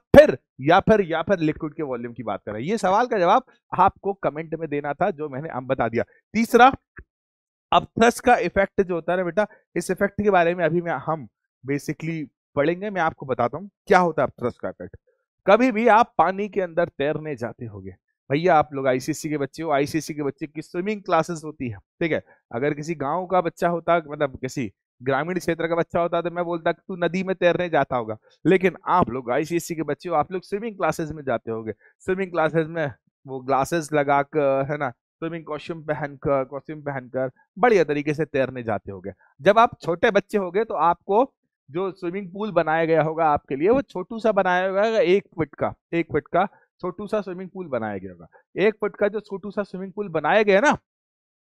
फिर लिक्विड के वॉल्यूम की बात कर रहे हैं। ये सवाल का जवाब आपको कमेंट में देना था जो मैंने अब बता दिया। तीसरा, अपथ्रस्ट का इफेक्ट जो होता है ना बेटा, इस इफेक्ट के बारे में अभी हम बेसिकली पढ़ेंगे। मैं आपको बताता हूं क्या होता है अपथ्रस्ट का इफेक्ट। कभी भी आप पानी के अंदर तैरने जाते होगे, भैया आप लोग आईसीएससी के बच्चे हो, आईसीएससी के बच्चे की स्विमिंग क्लासेस होती है, ठीक है। अगर किसी गांव का बच्चा होता, मतलब किसी ग्रामीण क्षेत्र का बच्चा होता तो मैं बोलता कि तू नदी में तैरने जाता होगा, लेकिन आप लोग आईसीएससी के बच्चे हो, आप लोग स्विमिंग क्लासेस में जाते होगे। स्विमिंग क्लासेस में वो ग्लासेस लगाकर, है ना, स्विमिंग कॉस्ट्यूम पहनकर बढ़िया तरीके से तैरने जाते होगे। जब आप छोटे बच्चे होगे तो आपको जो स्विमिंग पूल बनाया गया होगा आपके लिए वो छोटू सा बनाया होगा, 1 फुट का छोटू सा स्विमिंग पूल बनाया गया होगा। 1 फुट का जो छोटू सा स्विमिंग पूल बनाया गया ना,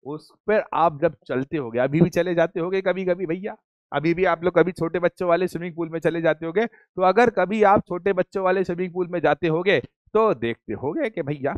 उस पर आप जब चलते होगे, अभी भी चले जाते होगे कभी कभी भैया, अभी भी आप लोग कभी छोटे बच्चों वाले स्विमिंग पूल में चले जाते होगे, तो अगर कभी आप छोटे बच्चों वाले स्विमिंग पूल में जाते होगे तो देखते होगे कि भैया,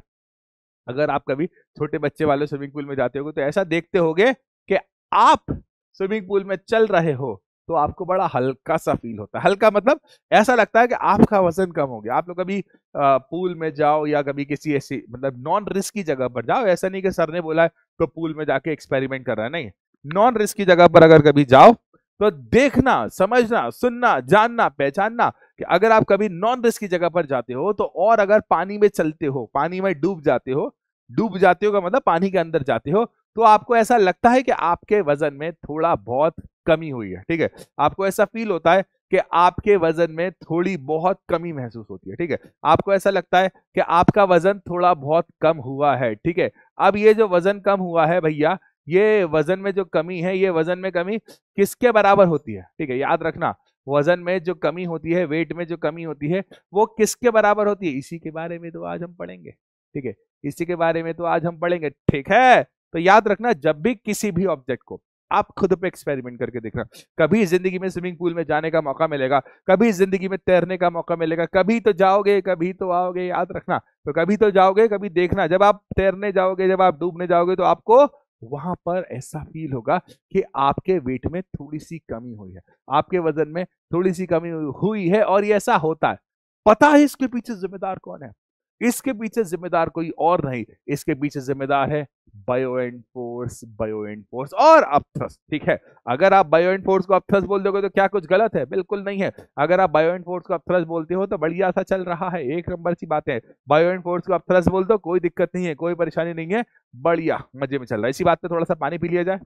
अगर आप कभी छोटे बच्चे वाले स्विमिंग पूल में जाते होगे तो ऐसा देखते होगे कि आप स्विमिंग पूल में चल रहे हो तो आपको बड़ा हल्का सा फील होता है। हल्का मतलब ऐसा लगता है कि आपका वजन कम हो गया। आप लोग कभी पूल में जाओ या कभी किसी ऐसी मतलब नॉन रिस्की जगह पर जाओ, ऐसा नहीं कि सर ने बोला है तो पूल में जाके एक्सपेरिमेंट कर रहा है, नहीं। नॉन रिस्की जगह पर अगर कभी जाओ तो देखना, समझना, सुनना, जानना, पहचानना कि अगर आप कभी नॉन रिस्की जगह पर जाते हो तो, और अगर पानी में चलते हो, पानी में डूब जाते हो का मतलब पानी के अंदर जाते हो, तो आपको ऐसा लगता है कि आपके वजन में थोड़ा बहुत कमी हुई है, ठीक है। आपको ऐसा फील होता है कि आपके वजन में थोड़ी बहुत कमी महसूस होती है, ठीक है। आपको ऐसा लगता है कि आपका वजन थोड़ा बहुत कम हुआ है, ठीक है। अब ये जो वजन कम हुआ है भैया, ये वजन में जो कमी है, ये वजन में कमी किसके बराबर होती है, ठीक है, याद रखना। वजन में जो कमी होती है, वेट में जो कमी होती है, वो किसके बराबर होती है, इसी के बारे में तो आज हम पढ़ेंगे, ठीक है। इसी के बारे में तो आज हम पढ़ेंगे, ठीक है। तो याद रखना, जब भी किसी भी ऑब्जेक्ट को आप खुद पे एक्सपेरिमेंट करके देखना। कभी जिंदगी में स्विमिंग पूल में जाने का मौका मिलेगा, कभी जिंदगी में तैरने का मौका मिलेगा, कभी तो जाओगे कभी तो आओगे, याद रखना। तो कभी तो जाओगे, कभी देखना, जब आप तैरने जाओगे, जब आप डूबने जाओगे तो आपको वहां पर ऐसा फील होगा कि आपके वेट में थोड़ी सी कमी हुई है, आपके वजन में थोड़ी सी कमी हुई है। और ये ऐसा होता है, पता है इसके पीछे जिम्मेदार कौन है, इसके पीछे जिम्मेदार कोई और नहीं, इसके पीछे जिम्मेदार है बायोएंट फोर्स और अपथ्रस्ट, ठीक है। अगर आप बायोएंट फोर्स को अपथ्रस्ट बोल दोगे तो क्या कुछ गलत है, बिल्कुल नहीं है। अगर आप बायोएंट फोर्स को अपथ्रस्ट बोलते हो तो बढ़िया सा चल रहा है, एक नंबर सी बात है। बायोएंट फोर्स को अपथ्रस्ट बोल दो, कोई दिक्कत नहीं है, कोई परेशानी नहीं है, बढ़िया मजे में चल रहा है। इसी बात पे थोड़ा सा पानी पी लिया जाए।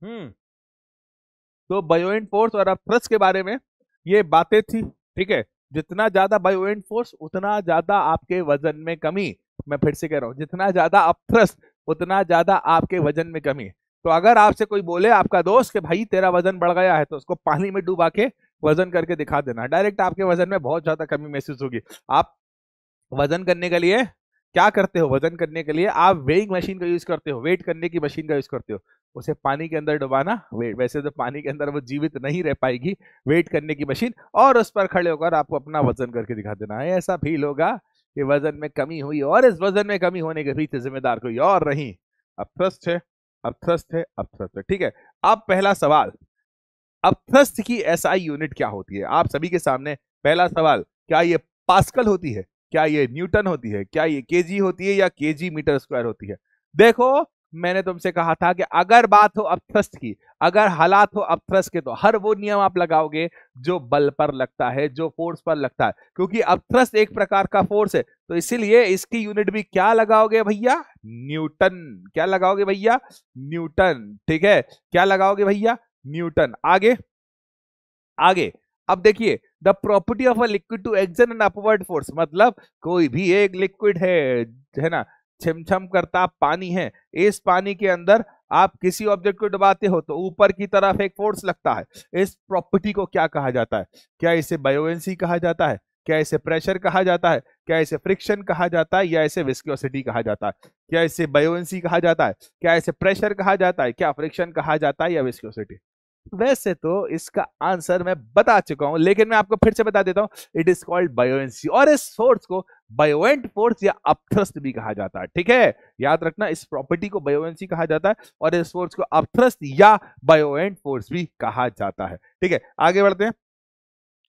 हम्म तो बायोइंट फोर्स और अपथ्रस्ट के बारे में ये बातें थी, ठीक है। जितना ज्यादा बायोइंट फोर्स उतना ज्यादा आपके वजन में कमी। मैं फिर से कह रहा हूं, जितना ज्यादा अपथ्रस्ट उतना ज्यादा आपके वजन में कमी। तो अगर आपसे कोई बोले आपका दोस्त कि भाई तेरा वजन बढ़ गया है, तो उसको पानी में डुबा के वजन करके दिखा देना, डायरेक्ट आपके वजन में बहुत ज्यादा कमी महसूस होगी। आप वजन करने के लिए क्या करते हो? वजन करने के लिए आप वेइंग मशीन का यूज करते हो, वेट करने की मशीन का यूज करते हो। उसे पानी के अंदर डुबाना, वेट, वैसे तो पानी के अंदर वो जीवित नहीं रह पाएगी, वेट करने की मशीन, और उस पर खड़े होकर आपको अपना वजन करके दिखा देना है। ऐसा फील होगा कि वजन में कमी हुई, और इस वजन में कमी होने के पीछे जिम्मेदार कोई और नहीं, अपथ्रस्ट है, अपथ्रस्ट है, अपथ्रस्ट है, ठीक है। अब पहला सवाल, अपथ्रस्ट की एसआई यूनिट क्या होती है? आप सभी के सामने पहला सवाल, क्या ये पास्कल होती है, क्या ये न्यूटन होती है, क्या ये केजी होती है, या केजी मीटर स्क्वायर होती है? देखो, मैंने तुमसे कहा था कि अगर बात हो अपथ्रस्ट की, अगर हालात हो अपथ्रस्ट के, तो हर वो नियम आप लगाओगे जो बल पर लगता है, जो फोर्स पर लगता है, क्योंकि अपथ्रस्ट एक प्रकार का फोर्स है, तो इसीलिए इसकी यूनिट भी क्या लगाओगे भैया? न्यूटन। क्या लगाओगे भैया? न्यूटन, ठीक है। क्या लगाओगे भैया? न्यूटन। आगे, आगे, अब देखिए, the property of a liquid to exert an upward force, मतलब कोई भी एक लिक्विड है ना, छिमछम करता पानी है, इस पानी के अंदर आप किसी ऑब्जेक्ट को दबाते हो तो ऊपर की तरफ एक फोर्स लगता है। इस प्रॉपर्टी को क्या कहा जाता है? क्या इसे बायोएंसी कहा जाता है, क्या इसे प्रेशर कहा जाता है, क्या इसे फ्रिक्शन कहा जाता है, या इसे विस्कोसिटी कहा जाता है? क्या इसे बायोएंसी कहा जाता है, क्या इसे प्रेशर कहा जाता है, क्या फ्रिक्शन कहा जाता है, या विस्कोसिटी? वैसे तो इसका आंसर मैं बता चुका हूं, लेकिन मैं आपको फिर से बता देता हूं, इट इज कॉल्ड बायोएंसी, और इस फोर्स को बायोएंट फोर्स या अपथ्रस्ट भी कहा जाता है, ठीक है। याद रखना, इस प्रॉपर्टी को बायोएंसी कहा जाता है और इस फोर्स को अपथ्रस्ट या बायोएंट फोर्स भी कहा जाता है, ठीक है। आगे बढ़ते हैं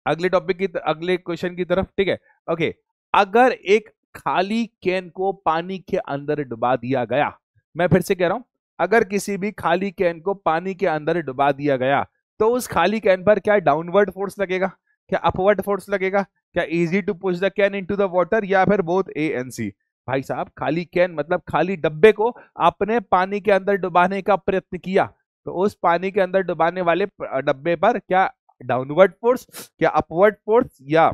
अगले टॉपिक की, अगले क्वेश्चन की तरफ, ठीक है। ओके, अगर एक खाली कैन को पानी के अंदर डुबा दिया गया, मैं फिर से कह रहा हूं, अगर किसी भी खाली कैन को पानी के अंदर डुबा दिया गया, तो उस खाली कैन पर क्या डाउनवर्ड फोर्स लगेगा, क्या अपवर्ड फोर्स लगेगा, क्या easy to push the can into the water, या फिर बोथ ए एंड सी? भाई साहब, खाली कैन मतलब खाली डब्बे को आपने पानी के अंदर डुबाने का प्रयत्न किया, तो उस पानी के अंदर डुबाने वाले डब्बे पर क्या डाउनवर्ड फोर्स, क्या अपवर्ड फोर्स, या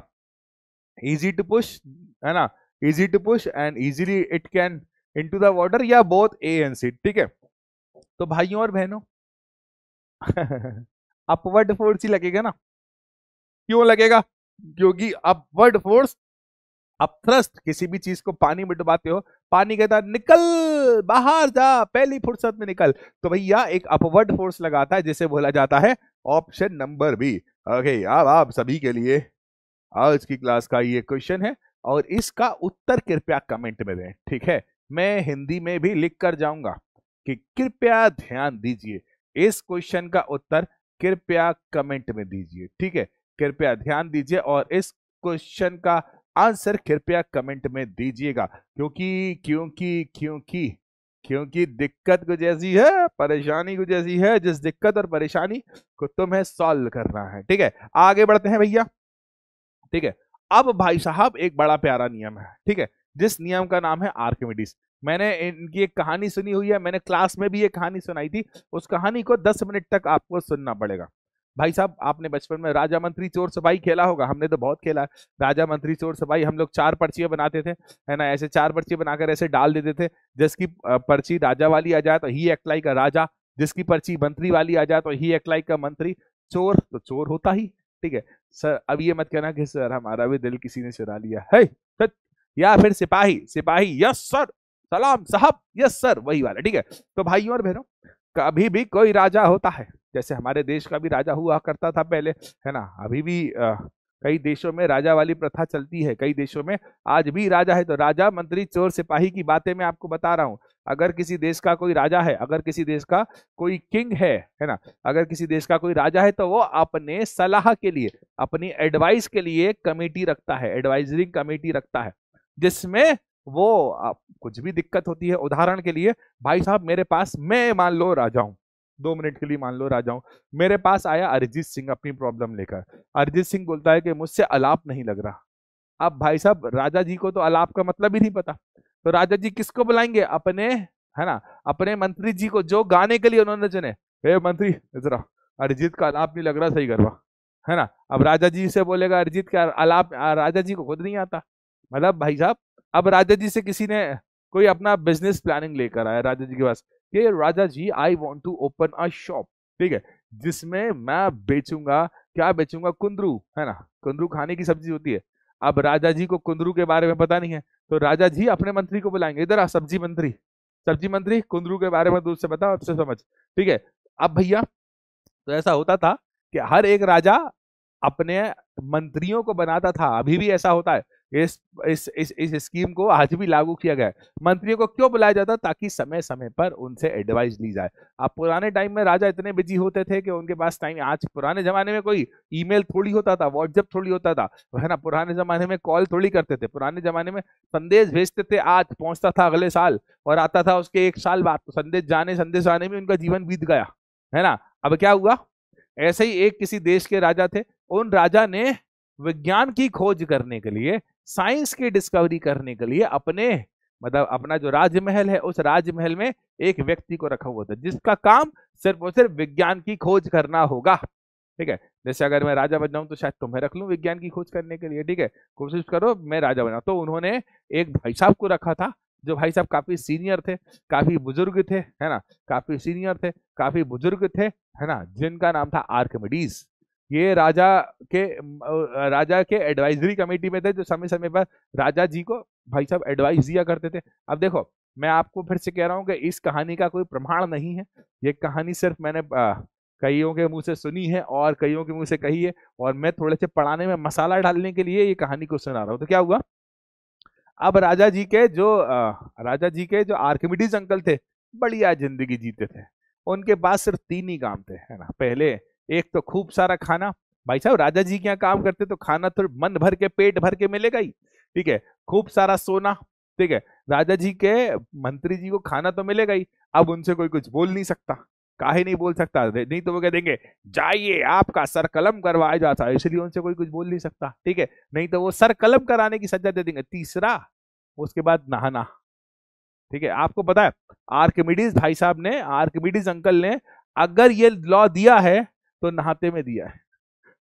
इजी टू पुश, है ना, easy to push and easily it can into the water, या बोथ ए एंड सी, ठीक है। तो भाइयों और बहनों, अपवर्ड फोर्स ही लगेगा ना। क्यों लगेगा? क्योंकि अपवर्ड फोर्स, अपथ्रस्ट, किसी भी चीज को पानी में डुबाते हो, पानी कहता है निकल बाहर जा, पहली फुर्सत में निकल, तो भैया एक अपवर्ड फोर्स लगाता है, जिसे बोला जाता है ऑप्शन नंबर बी। ओके, अब आप सभी के लिए आज की क्लास का ये क्वेश्चन है, और इसका उत्तर कृपया कमेंट में दें, ठीक है। मैं हिंदी में भी लिख कर जाऊंगा कि कृपया ध्यान दीजिए, इस क्वेश्चन का उत्तर कृपया कमेंट में दीजिए, ठीक है। कृपया ध्यान दीजिए और इस क्वेश्चन का आंसर कृपया कमेंट में दीजिएगा, क्योंकि क्योंकि क्योंकि क्योंकि दिक्कत कुछ ऐसी है, परेशानी कुछ ऐसी है, जिस दिक्कत और परेशानी को तुम्हें सॉल्व करना है, ठीक है। आगे बढ़ते हैं भैया, ठीक है। अब भाई साहब, एक बड़ा प्यारा नियम है, ठीक है, जिस नियम का नाम है आर्किमिडीज। मैंने इनकी एक कहानी सुनी हुई है, मैंने क्लास में भी एक कहानी सुनाई थी, उस कहानी को 10 मिनट तक आपको सुनना पड़ेगा। भाई साहब, आपने बचपन में राजा मंत्री चोर सिपाही खेला होगा, हमने तो बहुत खेला है। राजा मंत्री चोर सिपाही, हम लोग 4 पर्चियां बनाते थे, है ना, ऐसे 4 पर्ची बनाकर ऐसे डाल देते थे, जिसकी पर्ची राजा वाली आ जाए तो ही एक्ट लाइक अ राजा, जिसकी पर्ची मंत्री वाली आ जाए तो ही एक्ट लाइक अ मंत्री। चोर तो चोर होता ही, ठीक है। सर अब ये मत कहना कि सर हमारा भी दिल किसी ने चुरा लिया है, या फिर सिपाही, सिपाही यस सर, सलाम साहब यस सर, वही वाला, ठीक है। तो भाइयों और बहनों, कभी भी कोई राजा होता है, जैसे हमारे देश का भी राजा हुआ करता था पहले, है ना, अभी भी कई देशों में राजा वाली प्रथा चलती है, कई देशों में आज भी राजा है। तो राजा मंत्री चोर सिपाही की बातें मैं आपको बता रहा हूं। अगर किसी देश का कोई राजा है, अगर किसी देश का कोई किंग है ना, अगर किसी देश का कोई राजा है, तो वो अपने सलाह के लिए, अपनी एडवाइस के लिए कमेटी रखता है, एडवाइजरी कमेटी रखता है, जिसमें वो कुछ भी दिक्कत होती है, उदाहरण के लिए भाई साहब, मेरे पास, मैं मान लो राजा हूं, 2 मिनट के लिए मान लो राजा हूं, मेरे पास आया अरिजीत सिंह अपनी प्रॉब्लम लेकर। अरिजीत सिंह बोलता है कि मुझसे अलाप नहीं लग रहा। अब भाई साहब, राजा जी को तो अलाप का मतलब ही नहीं पता, तो राजा जी किसको बुलाएंगे? अपने, है ना, अपने मंत्री जी को, जो गाने के लिए उन्होंने चुने। हे मंत्री जरा अरिजीत का आलाप नहीं लग रहा सही करवा, है ना। अब राजा जी से बोलेगा अरिजीत का आलाप, राजा जी को खुद नहीं आता। मतलब भाई साहब, अब राजा जी से किसी ने कोई अपना बिजनेस प्लानिंग लेकर आया राजा जी के पास कि राजा जी I want to open a shop, ठीक है, जिसमें मैं बेचूंगा, क्या बेचूंगा, कुंदरू, है ना, कुंदरू खाने की सब्जी होती है। अब राजा जी को कुंदरू के बारे में पता नहीं है, तो राजा जी अपने मंत्री को बुलाएंगे, इधर आ सब्जी मंत्री, सब्जी मंत्री कुंदरू के बारे में दूध से बता, अच्छे समझ, ठीक है। अब भैया, तो ऐसा होता था कि हर एक राजा अपने मंत्रियों को बनाता था, अभी भी ऐसा होता है। इस स्कीम को आज भी लागू किया गया है। मंत्रियों को क्यों बुलाया जाता, ताकि समय समय पर उनसे एडवाइस ली जाए। अब पुराने टाइम में राजा इतने बिजी होते थे कि उनके पास टाइम, आज पुराने जमाने में कोई ईमेल थोड़ी होता था, व्हाट्सएप थोड़ी होता था, है ना, पुराने जमाने में कॉल थोड़ी करते थे, पुराने जमाने में संदेश भेजते थे, आज पहुंचता था अगले साल और आता था उसके एक साल बाद, तो संदेश आने में उनका जीवन बीत गया, है ना। अब क्या हुआ, ऐसे ही एक किसी देश के राजा थे, उन राजा ने विज्ञान की खोज करने के लिए, साइंस की डिस्कवरी करने के लिए अपने, मतलब अपना जो राजमहल है, उस राजमहल में एक व्यक्ति को रखा हुआ था जिसका काम सिर्फ और सिर्फ विज्ञान की खोज करना होगा, ठीक है। जैसे अगर मैं राजा बन जाऊं तो शायद तुम्हें रख लूं विज्ञान की खोज करने के लिए, ठीक है, कोशिश करो मैं राजा बना। तो उन्होंने एक भाई साहब को रखा था, जो भाई साहब काफी सीनियर थे, काफी बुजुर्ग थे, है ना, काफी सीनियर थे, काफी बुजुर्ग थे, है ना, जिनका नाम था आर्किमिडीज। ये राजा के एडवाइजरी कमेटी में थे, जो समय समय पर राजा जी को भाई साहब एडवाइस दिया करते थे। अब देखो, मैं आपको फिर से कह रहा हूँ कि इस कहानी का कोई प्रमाण नहीं है, ये कहानी सिर्फ मैंने कईयों के मुंह से सुनी है और कईयों के मुंह से कही है, और मैं थोड़े से पढ़ाने में मसाला डालने के लिए ये कहानी को सुना रहा हूँ। तो क्या हुआ, अब राजा जी के जो आर्किमिडीज अंकल थे, बढ़िया जिंदगी जीते थे। उनके पास सिर्फ तीन ही काम थे, है ना। पहले, एक तो खूब सारा खाना, भाई साहब राजा जी के यहाँ काम करते तो खाना तो मन भर के, पेट भर के मिलेगा ही, ठीक है। खूब सारा सोना, ठीक है, राजा जी के मंत्री जी को खाना तो मिलेगा ही। अब उनसे कोई कुछ बोल नहीं सकता, काहे नहीं बोल सकता, नहीं तो वो कह देंगे जाइए आपका सर कलम करवाया जाता है, इसलिए उनसे कोई कुछ बोल नहीं सकता, ठीक है, नहीं तो वो सर कलम कराने की सजा दे देंगे। तीसरा, उसके बाद नहाना, ठीक है। आपको पता है, आर्किमिडीज भाई साहब ने, आर्किमिडीज अंकल ने अगर ये लॉ दिया है तो नहाते में दिया है।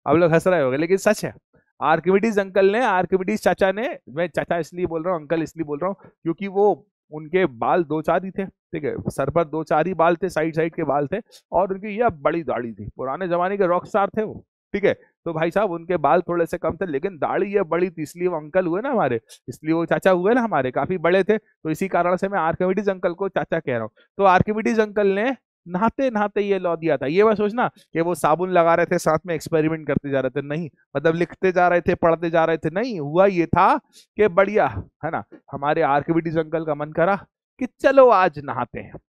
आप लोग हंस रहे होंगे लेकिन सच है। आर्किमिडीज अंकल ने, आर्किमिडीज चाचा ने, मैं चाचा इसलिए बोल रहा हूँ, अंकल इसलिए बोल रहा हूँ क्योंकि वो, उनके बाल दो चार ही थे, ठीक है, सर पर दो चार ही बाल थे, साइड साइड के बाल थे, और उनकी यह बड़ी दाढ़ी थी, पुराने जमाने के रॉक स्टार थे वो, ठीक है। तो भाई साहब उनके बाल थोड़े से कम थे, लेकिन दाढ़ी ये बड़ी थी, इसलिए वो अंकल हुए ना हमारे, इसलिए वो चाचा हुए ना हमारे, काफी बड़े थे, तो इसी कारण से मैं आर्किमिडीज अंकल को चाचा कह रहा हूँ। तो आर्किमिडीज अंकल ने नहाते नहाते ये लॉ दिया था। ये मैं सोचना कि वो साबुन लगा रहे थे, साथ में एक्सपेरिमेंट करते जा रहे थे, नहीं, मतलब लिखते जा रहे थे, पढ़ते जा रहे थे, नहीं, हुआ ये था कि बढ़िया, है ना, हमारे आर्किमिडीज अंकल का मन करा कि चलो आज नहाते हैं।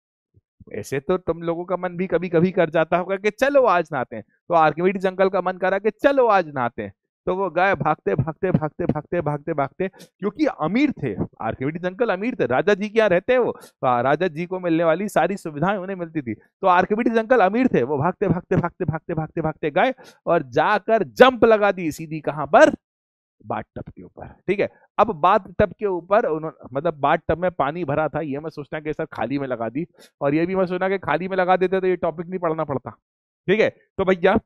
ऐसे तो तुम लोगों का मन भी कभी कभी कर जाता होगा कि चलो आज नहाते हैं, तो आर्किमिडीज अंकल का मन करा कि चलो आज नहाते हैं। तो वो गए भागते भागते भागते भागते भागते भागते, क्योंकि अमीर थे, आर्किमिडीज अंकल अमीर थे, राजा जी के यहाँ रहते हैं वो, तो राजा जी को मिलने वाली सारी सुविधाएं उन्हें मिलती थी, तो आर्किमिडीज अंकल अमीर थे, वो भागते भागते भागते भागते भागते भागते गए और जाकर जंप लगा दी सीधी, कहां पर, बाथ टब के ऊपर, ठीक है। अब बाथ टब के ऊपर उन्होंने, मतलब बाथ टब में पानी भरा था, ये मैं सोचना कि सर खाली में लगा दी, और ये भी मैं सोचना कि खाली में लगा देते तो ये टॉपिक नहीं पढ़ना पड़ता, ठीक है। तो भैया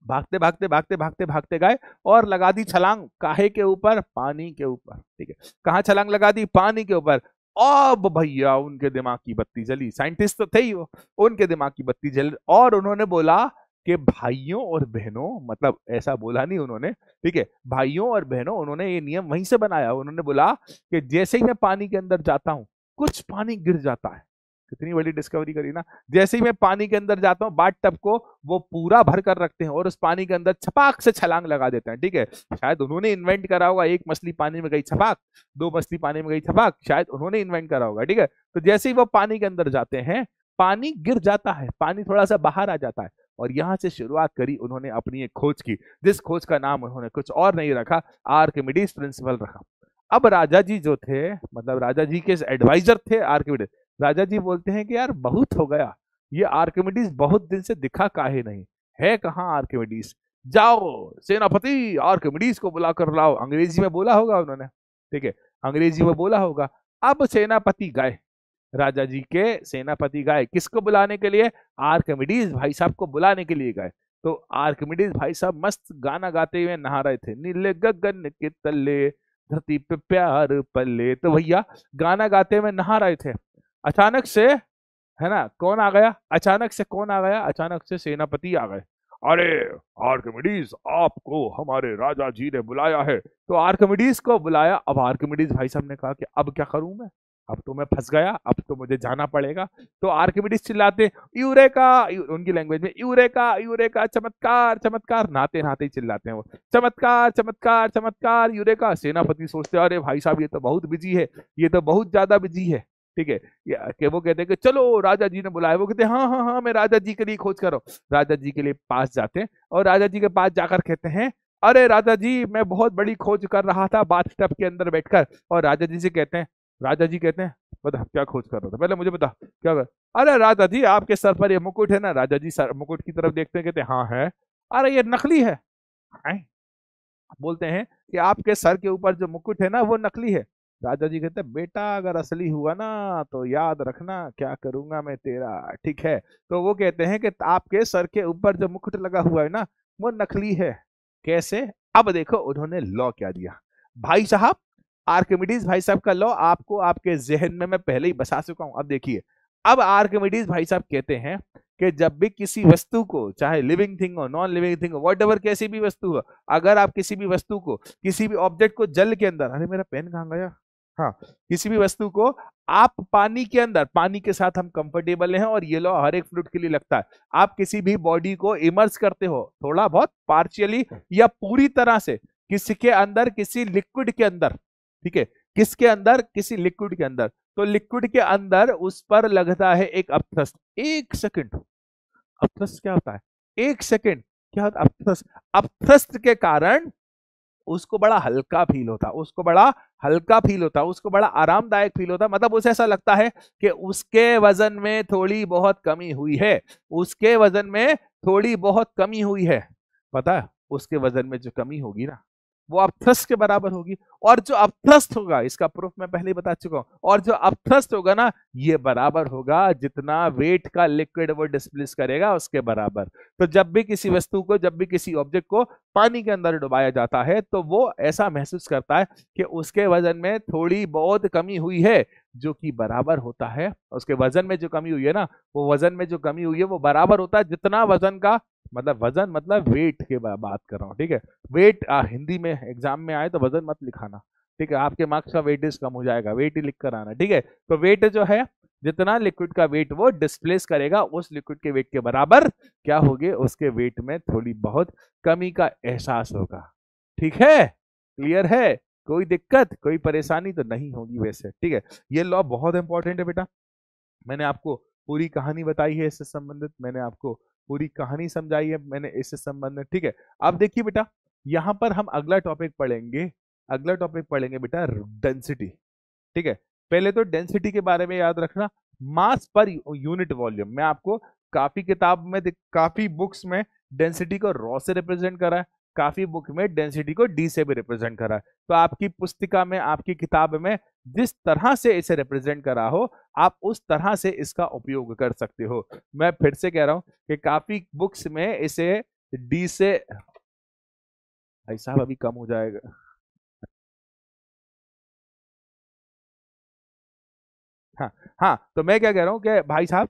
भागते भागते भागते भागते भागते गए और लगा दी छलांग, काहे के ऊपर, पानी के ऊपर, ठीक है। कहाँ छलांग लगा दी, पानी के ऊपर। अब भैया उनके दिमाग की बत्ती जली, साइंटिस्ट तो थे ही वो, उनके दिमाग की बत्ती जल, और उन्होंने बोला कि भाइयों और बहनों, मतलब ऐसा बोला नहीं उन्होंने, ठीक है, भाइयों और बहनों, उन्होंने ये नियम वहीं से बनाया। उन्होंने बोला कि जैसे ही मैं पानी के अंदर जाता हूं, कुछ पानी गिर जाता है, कितनी बड़ी डिस्कवरी करी ना। जैसे ही मैं पानी के अंदर जाता हूँ, बाथ टब को वो पूरा भर कर रखते हैं और उस पानी के अंदर छपाक से छलांग लगा देते हैं, ठीक है। शायद उन्होंने इन्वेंट करा होगा, एक मछली पानी में गई छपाक, दो मछली पानी में गई छपाक, शायद उन्होंने इन्वेंट करा होगा, ठीक है। तो जैसे ही वो पानी के अंदर जाते हैं, पानी गिर जाता है, पानी थोड़ा सा बाहर आ जाता है, और यहां से शुरुआत करी उन्होंने अपनी एक खोज की, जिस खोज का नाम उन्होंने कुछ और नहीं रखा, आर्किमिडीज प्रिंसिपल रखा। अब राजा जी जो थे, मतलब राजा जी के एडवाइजर थे आर्किमिडीज, राजा जी बोलते हैं कि यार बहुत हो गया, ये आर्किमिडीज बहुत दिन से दिखा काहे नहीं है, कहाँ आर्किमिडीज, जाओ सेनापति आर्किमिडीज को बुला कर लाओ। अंग्रेजी में बोला होगा उन्होंने, ठीक है, अंग्रेजी में बोला होगा। अब सेनापति गए, राजा जी के सेनापति गए किसको बुलाने के लिए? आर्किमिडीज भाई साहब को बुलाने के लिए गए। तो आर्किमिडीज भाई साहब मस्त गाना गाते हुए नहा रहे थे, नीले गगन के तले धरती पे प्यार पल्ले। तो भैया गाना गाते हुए नहा रहे थे, अचानक से, है ना, कौन आ गया? अचानक से कौन आ गया? अचानक से सेनापति आ गए। अरे आर्किमिडीज, आपको हमारे राजा जी ने बुलाया है। तो आर्किमिडीज को बुलाया। अब आर्किमिडीज भाई साहब ने कहा कि अब क्या करूं मैं, अब तो मैं फंस गया, अब तो मुझे जाना पड़ेगा। तो आर्किमिडीज चिल्लाते यूरेका, उनकी लैंग्वेज में, यूरेका यूरेका, चमत्कार चमत्कार, नहाते नहाते ही चिल्लाते हैं वो, चमत्कार चमत्कार चमत्कार यूरेका। सेनापति सोचते अरे भाई साहब ये तो बहुत बिजी है, ये तो बहुत ज्यादा बिजी है, ठीक है। कि वो कहते हैं कि चलो राजा जी ने बुलाया। वो कहते हैं हाँ हाँ हाँ मैं राजा जी के लिए खोज करो। राजा जी के लिए पास जाते हैं और राजा जी के पास जाकर कहते हैं अरे राजा जी मैं बहुत बड़ी खोज कर रहा था बाथटब के अंदर बैठकर। और राजा जी से कहते हैं, राजा जी कहते हैं बता क्या खोज कर रहा था, पहले मुझे बता क्या कर। अरे राजा जी आपके सर पर ये मुकुट है ना। राजा जी सर मुकुट की तरफ देखते हैं, कहते हैं हाँ है। अरे ये नकली है। बोलते हैं कि आपके सर के ऊपर जो मुकुट है ना वो नकली है। राजा जी कहते हैं बेटा अगर असली हुआ ना तो याद रखना क्या करूंगा मैं तेरा, ठीक है। तो वो कहते हैं कि आपके सर के ऊपर जो मुकुट लगा हुआ है ना वो नकली है। कैसे? अब देखो उन्होंने लॉ क्या दिया भाई साहब। आर्किमिडीज भाई साहब का लॉ आपको आपके जहन में मैं पहले ही बता चुका हूं। अब देखिए, अब आर्किमिडीज भाई साहब कहते हैं कि जब भी किसी वस्तु को, चाहे लिविंग थिंग हो नॉन लिविंग थिंग हो वॉट एवर कैसी भी वस्तु हो, अगर आप किसी भी वस्तु को, किसी भी ऑब्जेक्ट को जल के अंदर, अरे मेरा पेन कहाँ गया, हाँ, किसी भी वस्तु को आप पानी के अंदर, पानी के साथ हम कंफर्टेबल हैं और ये लॉ हर एक फ्लूइड के लिए लगता है। आप किसी भी बॉडी को इमर्स करते हो थोड़ा बहुत पार्शियली या पूरी तरह से किसी के अंदर, किसी लिक्विड के अंदर, ठीक है, किसके अंदर? किसी लिक्विड के अंदर। तो लिक्विड के अंदर उस पर लगता है एक अपथ्रस्ट। एक सेकंड, अपथ्रस्ट क्या होता है? एक सेकंड, क्या होता है अपथ्रस्ट? अपथ्रस्ट के कारण उसको बड़ा हल्का फील होता, उसको बड़ा हल्का फील होता, उसको बड़ा आरामदायक फील होता। मतलब उसे ऐसा लगता है कि उसके वजन में थोड़ी बहुत कमी हुई है, उसके वजन में थोड़ी बहुत कमी हुई है। पता है उसके वजन में जो कमी होगी ना वो अपथ्रस्ट के बराबर होगी। और जो अपथ्रस्ट होगा, इसका प्रूफ मैं पहले ही बता चुका हूं, और जो अपथ्रस्ट होगा ना ये बराबर होगा जितना वेट का लिक्विड वो डिस्प्लेस करेगा उसके बराबर। तो जब भी किसी वस्तु को, जब भी किसी ऑब्जेक्ट को पानी के अंदर डुबाया जाता है तो वो ऐसा महसूस करता है कि उसके वजन में थोड़ी बहुत कमी हुई है, जो कि बराबर होता है, उसके वजन में जो कमी हुई है ना, वो वजन में जो कमी हुई है वो बराबर होता है जितना वजन का, मतलब वजन मतलब वेट के बात कर रहा हूँ, ठीक है। वेट हिंदी में एग्जाम में आए तो वजन मत लिखाना, ठीक है, आपके मार्क्स का वेटेज कम हो जाएगा, वेट ही लिख कर आना, ठीक है। तो वेट जो है, जितना लिक्विड का वेट वो डिस्प्लेस करेगा उस लिक्विड के वेट के बराबर क्या होगे, उसके वेट में थोड़ी बहुत कमी का एहसास होगा। ठीक है, क्लियर है? कोई दिक्कत, कोई परेशानी तो नहीं होगी वैसे, ठीक है। ये लॉ बहुत इंपॉर्टेंट है बेटा, मैंने आपको पूरी कहानी बताई है इससे संबंधित, मैंने आपको पूरी कहानी समझाई है मैंने इससे संबंधित, ठीक है। अब देखिए बेटा, यहां पर हम अगला टॉपिक पढ़ेंगे, अगला टॉपिक पढ़ेंगे बेटा डेंसिटी, ठीक है। पहले तो डेंसिटी के बारे में याद रखना, मास पर यूनिट वॉल्यूम। मैं आपको काफी किताब में, काफी बुक्स में डेंसिटी को रॉ से रिप्रेजेंट करा है, काफी बुक में डेंसिटी को डी से भी रिप्रेजेंट करा है। तो आपकी पुस्तिका में, आपकी किताब में जिस तरह से इसे रिप्रेजेंट करा हो आप उस तरह से इसका उपयोग कर सकते हो। मैं फिर से कह रहा हूं कि काफी बुक्स में इसे डी से, भाई साहब अभी कम हो जाएगा, हाँ हाँ, तो मैं क्या कह रहा हूं कि भाई साहब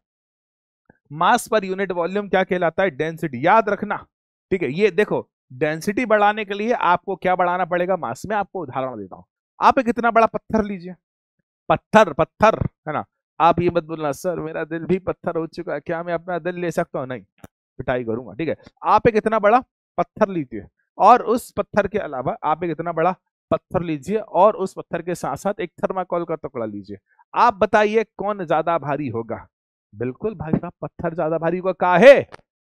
मास पर यूनिट वॉल्यूम क्या कहलाता है? डेंसिटी, याद रखना, ठीक है। ये देखो, डेंसिटी बढ़ाने के लिए आपको क्या बढ़ाना पड़ेगा? मास में। आपको उदाहरण देता हूं, आप एक इतना बड़ा पत्थर लीजिए, पत्थर पत्थर, है ना, आप ये मत बोलना सर मेरा दिल भी पत्थर हो चुका है, क्या मैं अपना दिल ले सकता हूँ? नहीं, पिटाई करूंगा, ठीक है। आप एक इतना बड़ा पत्थर लीजिए और उस पत्थर के अलावा आप एक इतना बड़ा पत्थर लीजिए और उस पत्थर के साथ साथ एक थर्माकोल का टुकड़ा लीजिए। आप बताइए कौन ज्यादा भारी होगा? बिल्कुल भाई साहब पत्थर ज्यादा भारी होगा, काहे?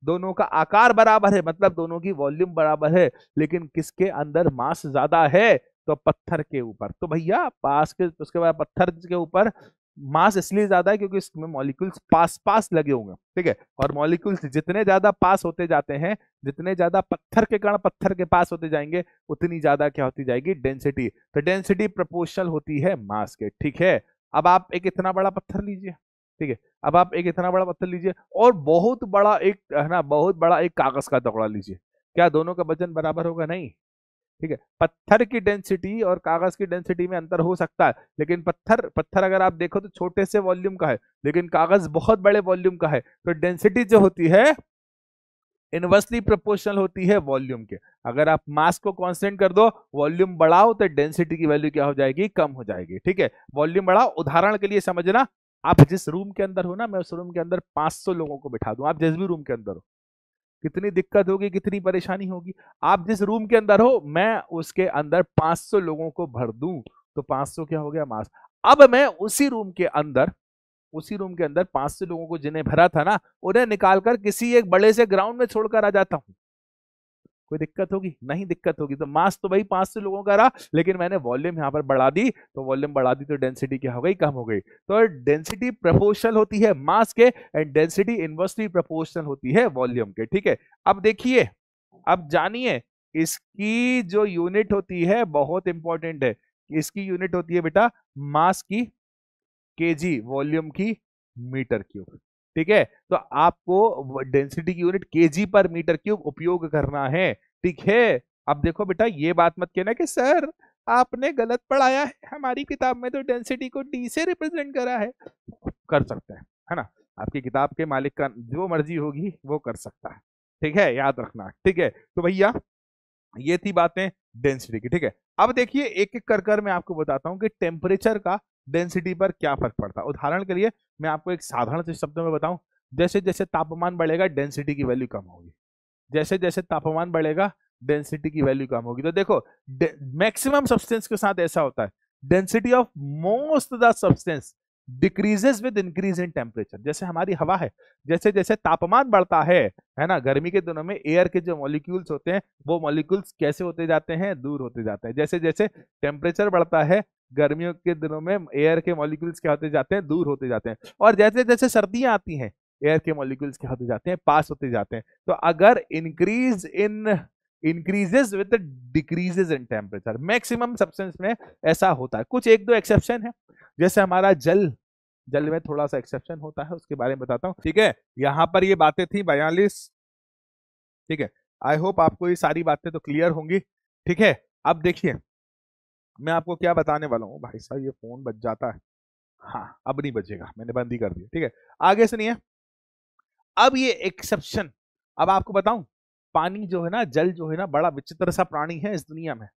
दोनों का आकार बराबर है, मतलब दोनों की वॉल्यूम बराबर है, लेकिन किसके अंदर मास ज्यादा है? तो पत्थर के ऊपर। तो भैया पास के, उसके बाद पत्थर के ऊपर मास इसलिए ज्यादा है क्योंकि इसमें मॉलिक्यूल्स पास पास लगे होंगे, ठीक है। और मॉलिक्यूल्स जितने ज्यादा पास होते जाते हैं, जितने ज्यादा पत्थर के कण पत्थर के पास होते जाएंगे, उतनी ज्यादा क्या होती जाएगी? डेंसिटी। तो डेंसिटी प्रोपोर्शनल होती है मास के, ठीक है। अब आप एक इतना बड़ा पत्थर लीजिए, ठीक है, अब आप एक इतना बड़ा पत्थर लीजिए और बहुत बड़ा एक, है ना, बहुत बड़ा एक कागज का टुकड़ा लीजिए, क्या दोनों का वजन बराबर होगा? नहीं। ठीक है, पत्थर की डेंसिटी और कागज की डेंसिटी में अंतर हो सकता है, लेकिन पत्थर पत्थर अगर आप देखो तो छोटे से वॉल्यूम का है, लेकिन कागज बहुत बड़े वॉल्यूम का है, तो डेंसिटी जो होती है इनवर्सली प्रोपोर्शनल होती है वॉल्यूम के। अगर आप मास को कांस्टेंट कर दो, वॉल्यूम बढ़ाओ, तो डेंसिटी की वैल्यू क्या हो जाएगी? कम हो जाएगी। ठीक है, वॉल्यूम बढ़ाओ। उदाहरण के लिए समझना, आप जिस रूम के अंदर हो ना, मैं उस रूम के अंदर 500 लोगों को बिठा दूं, आप जिस भी रूम के अंदर हो, कितनी दिक्कत होगी, कितनी परेशानी होगी। आप जिस रूम के अंदर हो, मैं उसके अंदर 500 लोगों को भर दूं, तो 500 क्या हो गया? मास। अब मैं उसी रूम के अंदर 500 लोगों को जिन्हें भरा था ना, उन्हें निकालकर किसी एक बड़े से ग्राउंड में छोड़कर आ जाता हूं, कोई दिक्कत होगी? नहीं दिक्कत होगी। तो मास तो भाई 500 लोगों का रहा, लेकिन मैंने वॉल्यूम यहां पर बढ़ा दी, तो वॉल्यूम बढ़ा दी तो डेंसिटी क्या हो गई? कम हो गई। तो डेंसिटी प्रोपोर्शनल होती है मास के, एंड डेंसिटी इनवर्सली प्रोपोर्शनल होती है वॉल्यूम के। ठीक है, अब देखिए, अब जानिए, इसकी जो यूनिट होती है बहुत इंपॉर्टेंट है। इसकी यूनिट होती है बेटा मास की केजी, वॉल्यूम की मीटर क्यूब। ठीक है, तो आपको डेंसिटी की unit KG per meter cube उपयोग करना है। ठीक है, अब देखो बेटा, ये बात मत कहना कि सर आपने गलत पढ़ाया है, हमारी किताब में तो डेंसिटी को डी से रिप्रेजेंट करा है। कर सकता है ना, आपकी किताब के मालिक का जो मर्जी होगी वो कर सकता है। ठीक है, याद रखना। ठीक है, तो भैया ये थी बातें डेंसिटी की। ठीक है, अब देखिए एक एक कर मैं आपको बताता हूं कि टेम्परेचर का डेंसिटी पर क्या फर्क पड़ता है। उदाहरण के लिए मैं आपको एक साधारण से शब्दों में बताऊं, जैसे जैसे तापमान बढ़ेगा डेंसिटी की वैल्यू कम होगी, जैसे जैसे तापमान बढ़ेगा डेंसिटी की वैल्यू कम होगी। तो देखो, मैक्सिमम सब्सटेंस के साथ ऐसा होता है, density of most the substance decreases with increase in temperature. जैसे हमारी हवा है, जैसे जैसे तापमान बढ़ता है ना, गर्मी के दिनों में एयर के जो मॉलिक्यूल्स होते हैं, वो मॉलिक्यूल्स कैसे होते जाते हैं? दूर होते जाते हैं। जैसे जैसे टेम्परेचर बढ़ता है, गर्मियों के दिनों में एयर के मॉलिक्यूल्स क्या होते जाते हैं? दूर होते जाते हैं। और जैसे जैसे सर्दियां आती हैं, एयर के मॉलिक्यूल्स क्या होते जाते हैं? पास होते जाते हैं। तो अगर increases with decreases in temperature, maximum substance में ऐसा होता है। कुछ एक दो एक्सेप्शन है, जैसे हमारा जल, जल में थोड़ा सा एक्सेप्शन होता है, उसके बारे में बताता हूं। ठीक है, यहां पर ये बातें थी 42। ठीक है, आई होप आपको ये सारी बातें तो क्लियर होंगी। ठीक है, अब देखिए मैं आपको क्या बताने वाला हूँ। भाई साहब ये फोन बज जाता है, हाँ अब नहीं बजेगा, मैंने बंद ही कर दिया। ठीक है, आगे सुनिए, अब ये एक्सेप्शन, अब आपको बताऊं, पानी जो है ना, जल जो है ना, बड़ा विचित्र सा प्राणी है इस दुनिया में।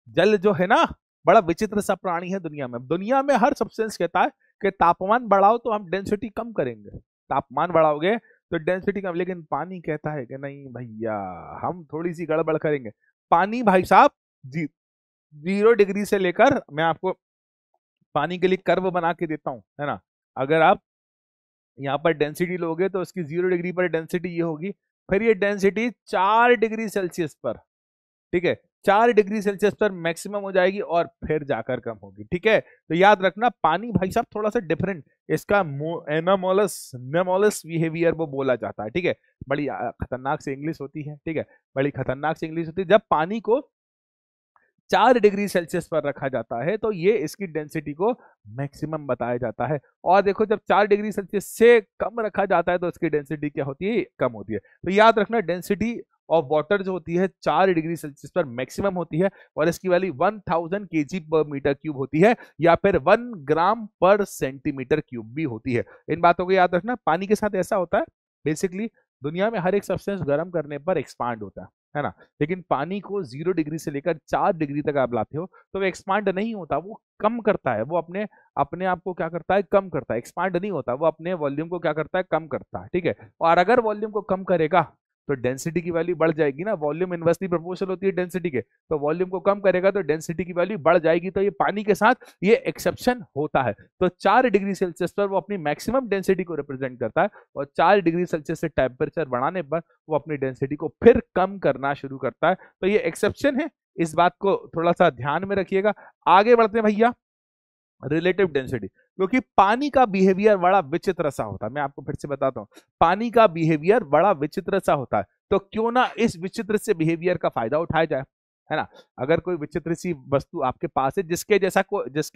जल जो है ना, बड़ा विचित्र सा प्राणी है दुनिया में। दुनिया में हर सब्सटेंस कहता है कि तापमान बढ़ाओ तो हम डेंसिटी कम करेंगे, तापमान बढ़ाओगे तो डेंसिटी कम, लेकिन पानी कहता है कि नहीं भैया, हम थोड़ी सी गड़बड़ करेंगे। पानी भाई साहब 0 डिग्री से लेकर, मैं आपको पानी के लिए कर्व बना के देता हूं, है ना। अगर आप यहाँ पर डेंसिटी लोगे तो उसकी 0 डिग्री पर डेंसिटी ये होगी, फिर ये डेंसिटी 4 डिग्री सेल्सियस पर, ठीक है, 4 डिग्री सेल्सियस पर मैक्सिमम हो जाएगी और फिर जाकर कम होगी। ठीक है, तो याद रखना पानी भाई साहब थोड़ा सा डिफरेंट, इसका एनामोलस नेमोलस बिहेवियर वो बोला जाता है। ठीक है, बड़ी खतरनाक से इंग्लिश होती है। ठीक है, बड़ी खतरनाक से इंग्लिश होती है। जब पानी को 4 डिग्री सेल्सियस पर रखा जाता है तो ये इसकी डेंसिटी को मैक्सिमम बताया जाता है। और देखो जब 4 डिग्री सेल्सियस से कम रखा जाता है तो इसकी डेंसिटी क्या होती है? कम होती है। तो याद रखना डेंसिटी ऑफ वाटर जो होती है 4 डिग्री सेल्सियस पर मैक्सिमम होती है, और इसकी value 1000 KG per meter cube होती है, या फिर 1 ग्राम पर सेंटीमीटर क्यूब भी होती है। इन बातों को याद रखना। पानी के साथ ऐसा होता है, बेसिकली दुनिया में हर एक सब्सटेंस गर्म करने पर एक्सपांड होता है ना, लेकिन पानी को 0 डिग्री से लेकर 4 डिग्री तक आप लाते हो तो वो एक्सपांड नहीं होता, वो कम करता है। वो अपने अपने आप को क्या करता है? कम करता है। एक्सपांड नहीं होता, वो अपने वॉल्यूम को क्या करता है? कम करता है। ठीक है, और अगर वॉल्यूम को कम करेगा तो डेंसिटी की वैल्यू बढ़ जाएगी ना, वॉल्यूम इनवर्सली प्रोपोर्शनल होती है डेंसिटी के, तो वॉल्यूम को कम करेगा तो डेंसिटी की वैल्यू बढ़ जाएगी। तो ये पानी के साथ ये एक्सेप्शन होता है। तो 4 डिग्री सेल्सियस पर वो अपनी मैक्सिमम डेंसिटी को रिप्रेजेंट करता है, और 4 डिग्री सेल्सियस से टेम्परेचर बढ़ाने पर वो अपनी डेंसिटी को फिर कम करना शुरू करता है। तो ये एक्सेप्शन है, इस बात को थोड़ा सा ध्यान में रखिएगा। आगे बढ़ते हैं भैया, रिलेटिव डेंसिटी, क्योंकि पानी का बिहेवियर बड़ा विचित्र सा होता है। मैं आपको फिर से बताता हूं, पानी का बिहेवियर बड़ा विचित्र सा होता है, तो क्यों ना इस विचित्र से बिहेवियर का फायदा उठाया जाए। है ना। अगर कोई विचित्र सी वस्तु आपके पास है जिसके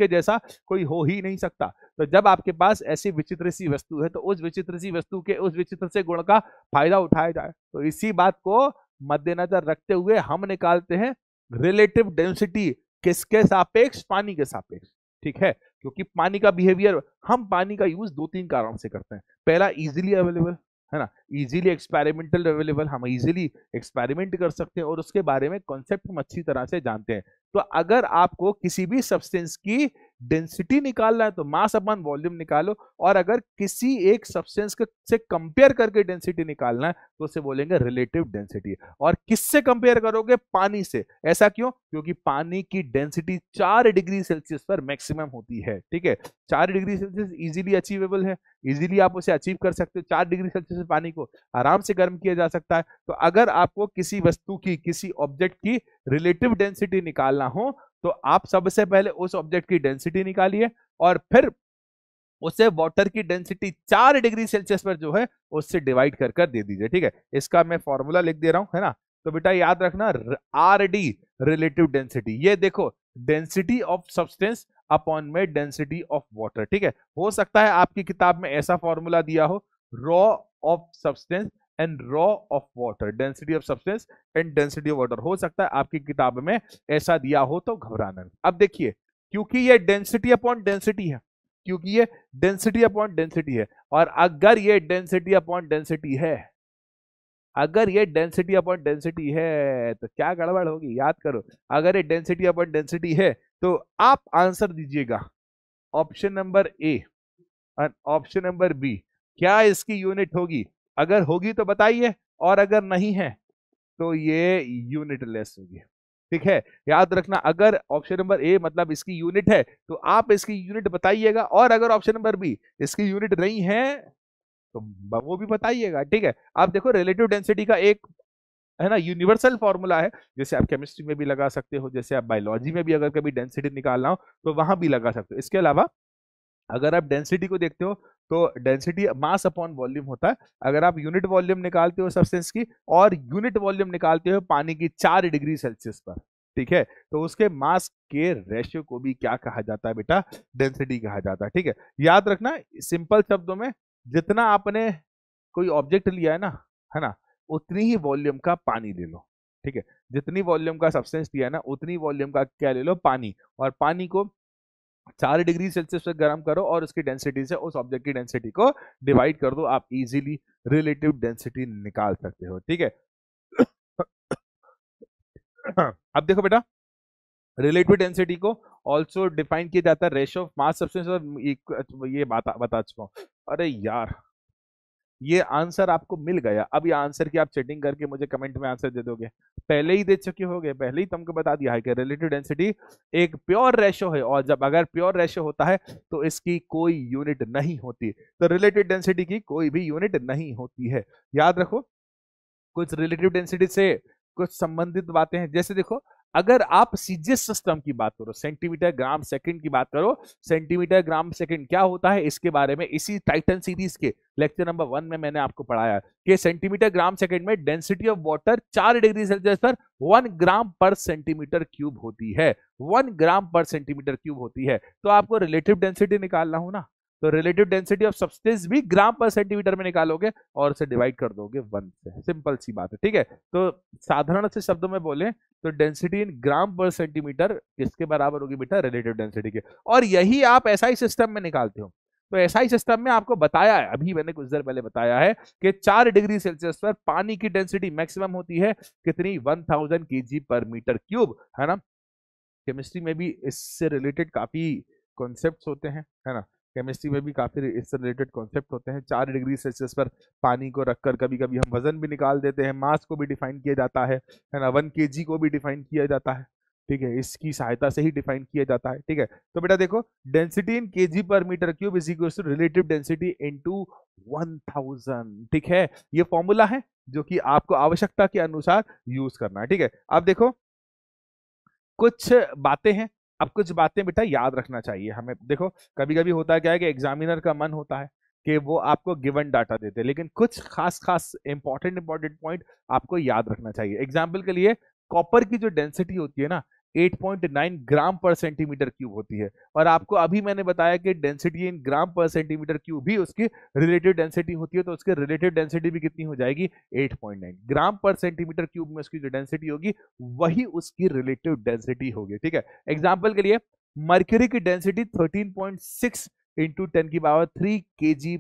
जैसा कोई हो ही नहीं सकता, तो जब आपके पास ऐसी विचित्र सी वस्तु है तो उस विचित्र सी वस्तु के उस विचित्र से गुण का फायदा उठाया जाए। तो इसी बात को मद्देनजर रखते हुए हम निकालते हैं रिलेटिव डेंसिटी, किसके सापेक्ष, पानी के सापेक्ष। ठीक है, क्योंकि पानी का बिहेवियर, हम पानी का यूज दो तीन कारण से करते हैं। पहला, इजीली अवेलेबल, है ना, इजीली एक्सपेरिमेंटल अवेलेबल, हम इजीली एक्सपेरिमेंट कर सकते हैं और उसके बारे में कॉन्सेप्ट हम अच्छी तरह से जानते हैं। तो अगर आपको किसी भी सब्सटेंस की डेंसिटी निकालना है तो मास अपॉन वॉल्यूम निकालो, और अगर किसी एक सब्सटेंस से कंपेयर करके डेंसिटी निकालना है तो उसे बोलेंगे रिलेटिव डेंसिटी। और किससे कंपेयर करोगे? पानी से। ऐसा क्यों? क्योंकि पानी की डेंसिटी 4 डिग्री सेल्सियस पर मैक्सिमम होती है। ठीक है, 4 डिग्री सेल्सियस इजीली अचीवेबल है, इजीली आप उसे अचीव कर सकते हो। 4 डिग्री सेल्सियस पानी को आराम से गर्म किया जा सकता है। तो अगर आपको किसी वस्तु की, किसी ऑब्जेक्ट की रिलेटिव डेंसिटी निकालना हो तो आप सबसे पहले उस ऑब्जेक्ट की डेंसिटी निकालिए और फिर उसे वाटर की डेंसिटी 4 डिग्री सेल्सियस पर जो है उससे डिवाइड कर दे दीजिए। ठीक है, इसका मैं फॉर्मूला लिख दे रहा हूं, है ना। तो बेटा याद रखना, आर डी रिलेटिव डेंसिटी, ये देखो डेंसिटी ऑफ सब्सटेंस अपॉन में डेंसिटी ऑफ वाटर। ठीक है, हो सकता है आपकी किताब में ऐसा फॉर्मूला दिया हो, raw of substance and raw of water, density of substance and density of water, हो सकता है आपकी किताब में ऐसा दिया हो, तो घबराना नहीं। अब देखिए, क्योंकि ये डेंसिटी अपॉन डेंसिटी है, क्योंकि ये डेंसिटी अपॉन डेंसिटी है, और अगर ये डेंसिटी अपॉन डेंसिटी है, अगर ये डेंसिटी अपॉन डेंसिटी है तो क्या गड़बड़ होगी, याद करो। अगर ये डेंसिटी अपॉन डेंसिटी है तो आप आंसर दीजिएगा ऑप्शन नंबर ए और ऑप्शन नंबर बी, क्या इसकी यूनिट होगी? अगर होगी तो बताइए, और अगर नहीं है तो ये यूनिट लेस होगी। ठीक है, याद रखना, अगर ऑप्शन नंबर ए मतलब इसकी यूनिट है तो आप इसकी यूनिट बताइएगा, और अगर ऑप्शन नंबर बी इसकी यूनिट नहीं है तो वो भी बताइएगा। ठीक है, आप देखो रिलेटिव डेंसिटी का एक, है ना, यूनिवर्सल फॉर्मूला है, जैसे आप केमिस्ट्री में भी लगा सकते हो, जैसे आप बायोलॉजी में भी अगर कभी डेंसिटी निकालना हो तो वहां भी लगा सकते हो। इसके अलावा अगर आप डेंसिटी को देखते हो तो डेंसिटी मास अपॉन वॉल्यूम होता है। अगर आप यूनिट वॉल्यूम निकालते हो सब्सटेंस की और यूनिट वॉल्यूम निकालते हो पानी की 4 डिग्री सेल्सियस पर, ठीक है, तो उसके मास के रेशियो को भी क्या कहा जाता है बेटा? डेंसिटी कहा जाता है। ठीक है, याद रखना, सिंपल शब्दों में, जितना आपने कोई ऑब्जेक्ट लिया है ना, उतनी ही वॉल्यूम का पानी ले लो। ठीक है, जितनी वॉल्यूम का सब्सटेंस लिया है ना, उतनी वॉल्यूम का क्या ले लो? पानी। और पानी को 4 डिग्री सेल्सियस पर गर्म करो और उसकी डेंसिटी से उस ऑब्जेक्ट की डेंसिटी को डिवाइड कर दो, आप इजीली रिलेटिव डेंसिटी निकाल सकते हो। ठीक है, अब देखो बेटा, रिलेटिव डेंसिटी को ऑल्सो डिफाइन किया जाता है रेशियो ऑफ मास सब्सटेंस, और ये बता चुका हूं। अरे यार, ये आंसर आपको मिल गया, अब ये आंसर की आप चेटिंग करके मुझे कमेंट में आंसर दे दोगे? पहले ही दे चुके होगे, पहले ही तुमको बता दिया है कि रिलेटिव डेंसिटी एक प्योर रेशो है, और जब अगर प्योर रेशो होता है तो इसकी कोई यूनिट नहीं होती। तो रिलेटिव डेंसिटी की कोई भी यूनिट नहीं होती है, याद रखो। कुछ रिलेटिव डेंसिटी से कुछ संबंधित बातें हैं, जैसे देखो, अगर आप सीजीएस सिस्टम की बात करो, सेंटीमीटर ग्राम सेकंड की बात करो, सेंटीमीटर ग्राम सेकंड क्या होता है, इसके बारे में इसी टाइटन सीरीज के लेक्चर नंबर 1 में मैंने आपको पढ़ाया कि सेंटीमीटर ग्राम सेकंड में density of water 4 degree Celsius पर 1 ग्राम पर सेंटीमीटर क्यूब होती है, 1 ग्राम पर सेंटीमीटर क्यूब होती है। तो आपको रिलेटिव डेंसिटी निकालना हो ना, तो रिलेटिव डेंसिटी ऑफ सब्सटेंस भी ग्राम पर सेंटीमीटर में निकालोगे और उसे डिवाइड कर दोगे 1 से, सिंपल सी बात है। ठीक है, तो साधारण से शब्दों में बोले तो डेंसिटी इन ग्राम पर सेंटीमीटर किसके बराबर होगी बेटा? रिलेटिव डेंसिटी के। और यही आप एसआई सिस्टम में निकालते हो। तो एसआई सिस्टम में आपको बताया है, अभी मैंने कुछ देर पहले बताया है कि 4 डिग्री सेल्सियस पर पानी की डेंसिटी मैक्सिमम होती है कितनी? 1000 kg पर मीटर क्यूब, है ना। केमिस्ट्री में भी इससे रिलेटेड काफी कॉन्सेप्ट्स होते हैं, है ना। केमिस्ट्री में भी काफी इससे रिलेटेड कॉन्सेप्ट होते हैं। 4 डिग्री सेल्सियस पर पानी को रखकर कभी कभी हम वजन भी निकाल देते हैं, मास को भी डिफाइन किया जाता है ना, 1 kg को भी डिफाइन किया जाता है। ठीक है, इसकी सहायता से ही डिफाइन किया जाता है। ठीक है, तो बेटा देखो, density in KG per meter cube is equal to relative density into 1000। ठीक है, ये फॉर्मूला है जो कि आपको आवश्यकता के अनुसार यूज करना है। ठीक है, अब देखो कुछ बातें हैं, अब कुछ बातें बेटा याद रखना चाहिए हमें। देखो, कभी कभी होता है क्या है कि एग्जामिनर का मन होता है कि वो आपको गिवन डाटा देते हैं, लेकिन कुछ खास खास इंपॉर्टेंट पॉइंट आपको याद रखना चाहिए। एग्जाम्पल के लिए कॉपर की जो डेंसिटी होती है ना 8.9 ग्राम पर सेंटीमीटर क्यूब होती है। और आपको अभी मैंने बताया कि डेंसिटी इन ग्राम पर सेंटीमीटर क्यूब भी उसकी रिलेटिव डेंसिटी होती है, तो उसकी रिलेटिव डेंसिटी भी कितनी हो जाएगी 8.9 ग्राम पर सेंटीमीटर क्यूब में उसकी जो डेंसिटी होगी वही उसकी रिलेटिव डेंसिटी होगी। ठीक है, एग्जाम्पल के लिए मर्क्यूरी की डेंसिटी 13.6 इंटू 10⁻³ kg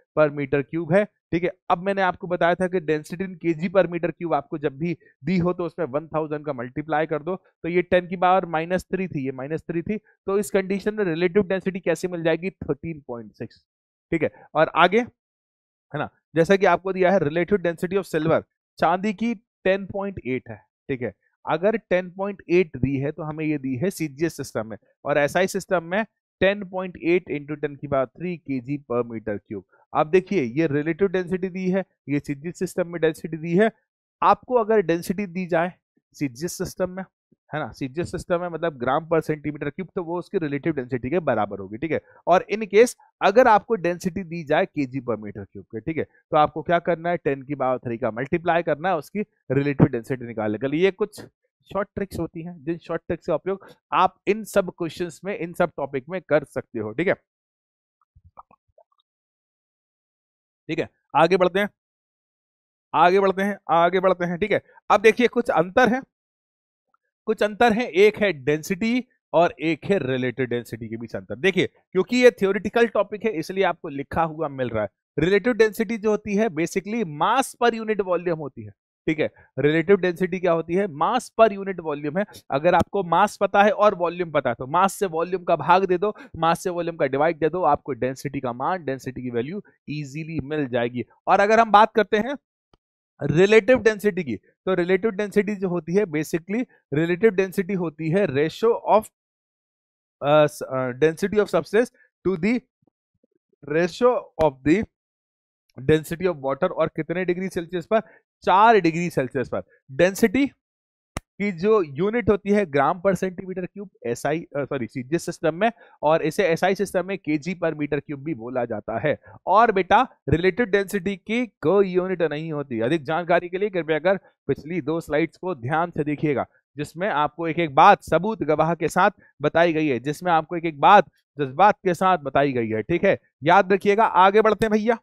पर मीटर क्यूब है। ठीक है, अब मैंने आपको बताया था कि density in KG per meter cube आपको जब भी दी हो तो उसमें 1000 का मल्टीप्लाई कर दो, तो ये 10⁻³ थी, ये -3 थी, तो इस कंडीशन में रिलेटिव डेंसिटी कैसे मिल जाएगी 13.6। ठीक है, और आगे है ना, जैसा कि आपको दिया है रिलेटिव डेंसिटी ऑफ सिल्वर, चांदी की 10.8 है। ठीक है, अगर 10.8 दी है तो हमें ये दी है सीजीएस सिस्टम में, और एसआई सिस्टम में 10.8 इंटू 10⁻³ kg पर मीटर क्यूब। अब देखिए ये रिलेटिव डेंसिटी दी है, ये सीजीएस सिस्टम में डेंसिटी दी है। आपको अगर डेंसिटी दी जाए सीजीएस सिस्टम में, है ना, सीजीएस सिस्टम में मतलब ग्राम पर सेंटीमीटर क्यूब, तो वो उसकी रिलेटिव डेंसिटी के बराबर होगी। ठीक है, और इन केस अगर आपको डेंसिटी दी जाए केजी पर मीटर क्यूब के, ठीक है, तो आपको क्या करना है 10⁻³ का मल्टीप्लाई करना है, उसकी रिलेटिव डेंसिटी निकालने के लिए। ये कुछ शॉर्ट ट्रिक्स होती हैं जिन शॉर्ट ट्रिक्स का उपयोग आप इन सब क्वेश्चंस में, इन सब टॉपिक में कर सकते हो। ठीक है, ठीक है, आगे बढ़ते हैं, आगे बढ़ते हैं, आगे बढ़ते हैं। ठीक है, अब देखिए कुछ अंतर है, कुछ अंतर है, एक है डेंसिटी और एक है रिलेटिव डेंसिटी के बीच अंतर। देखिए क्योंकि ये थ्योरेटिकल टॉपिक है इसलिए आपको लिखा हुआ मिल रहा है। रिलेटिव डेंसिटी जो होती है basically mass per unit volume होती है। ठीक है, रिलेटिव डेंसिटी क्या होती है, मास पर यूनिट वॉल्यूम है। अगर आपको मास पता है और वॉल्यूम पता है तो मास से वॉल्यूम का भाग दे दो, मास से वॉल्यूम का डिवाइड दे दो, आपको डेंसिटी का मान, डेंसिटी की वैल्यू इजीली मिल जाएगी। और अगर हम बात करते हैं रिलेटिव डेंसिटी की, तो रिलेटिव डेंसिटी जो होती है बेसिकली रिलेटिव डेंसिटी होती है ratio of density of substance to the ratio of the density of water, और कितने डिग्री सेल्सियस पर, 4 डिग्री सेल्सियस पर। डेंसिटी की जो यूनिट होती है ग्राम पर centimetre cube SI sorry CGS system में, और इसे एसआई सिस्टम में केजी पर मीटर क्यूब भी बोला जाता है। और बेटा रिलेटिव डेंसिटी की कोई यूनिट नहीं होती। अधिक जानकारी के लिए कृपया कर पिछली 2 स्लाइड्स को ध्यान से देखिएगा, जिसमें आपको एक एक बात सबूत गवाह के साथ बताई गई है, जिसमें आपको एक एक बात जज्बात के साथ बताई गई है। ठीक है, याद रखिएगा। आगे बढ़ते हैं भैया।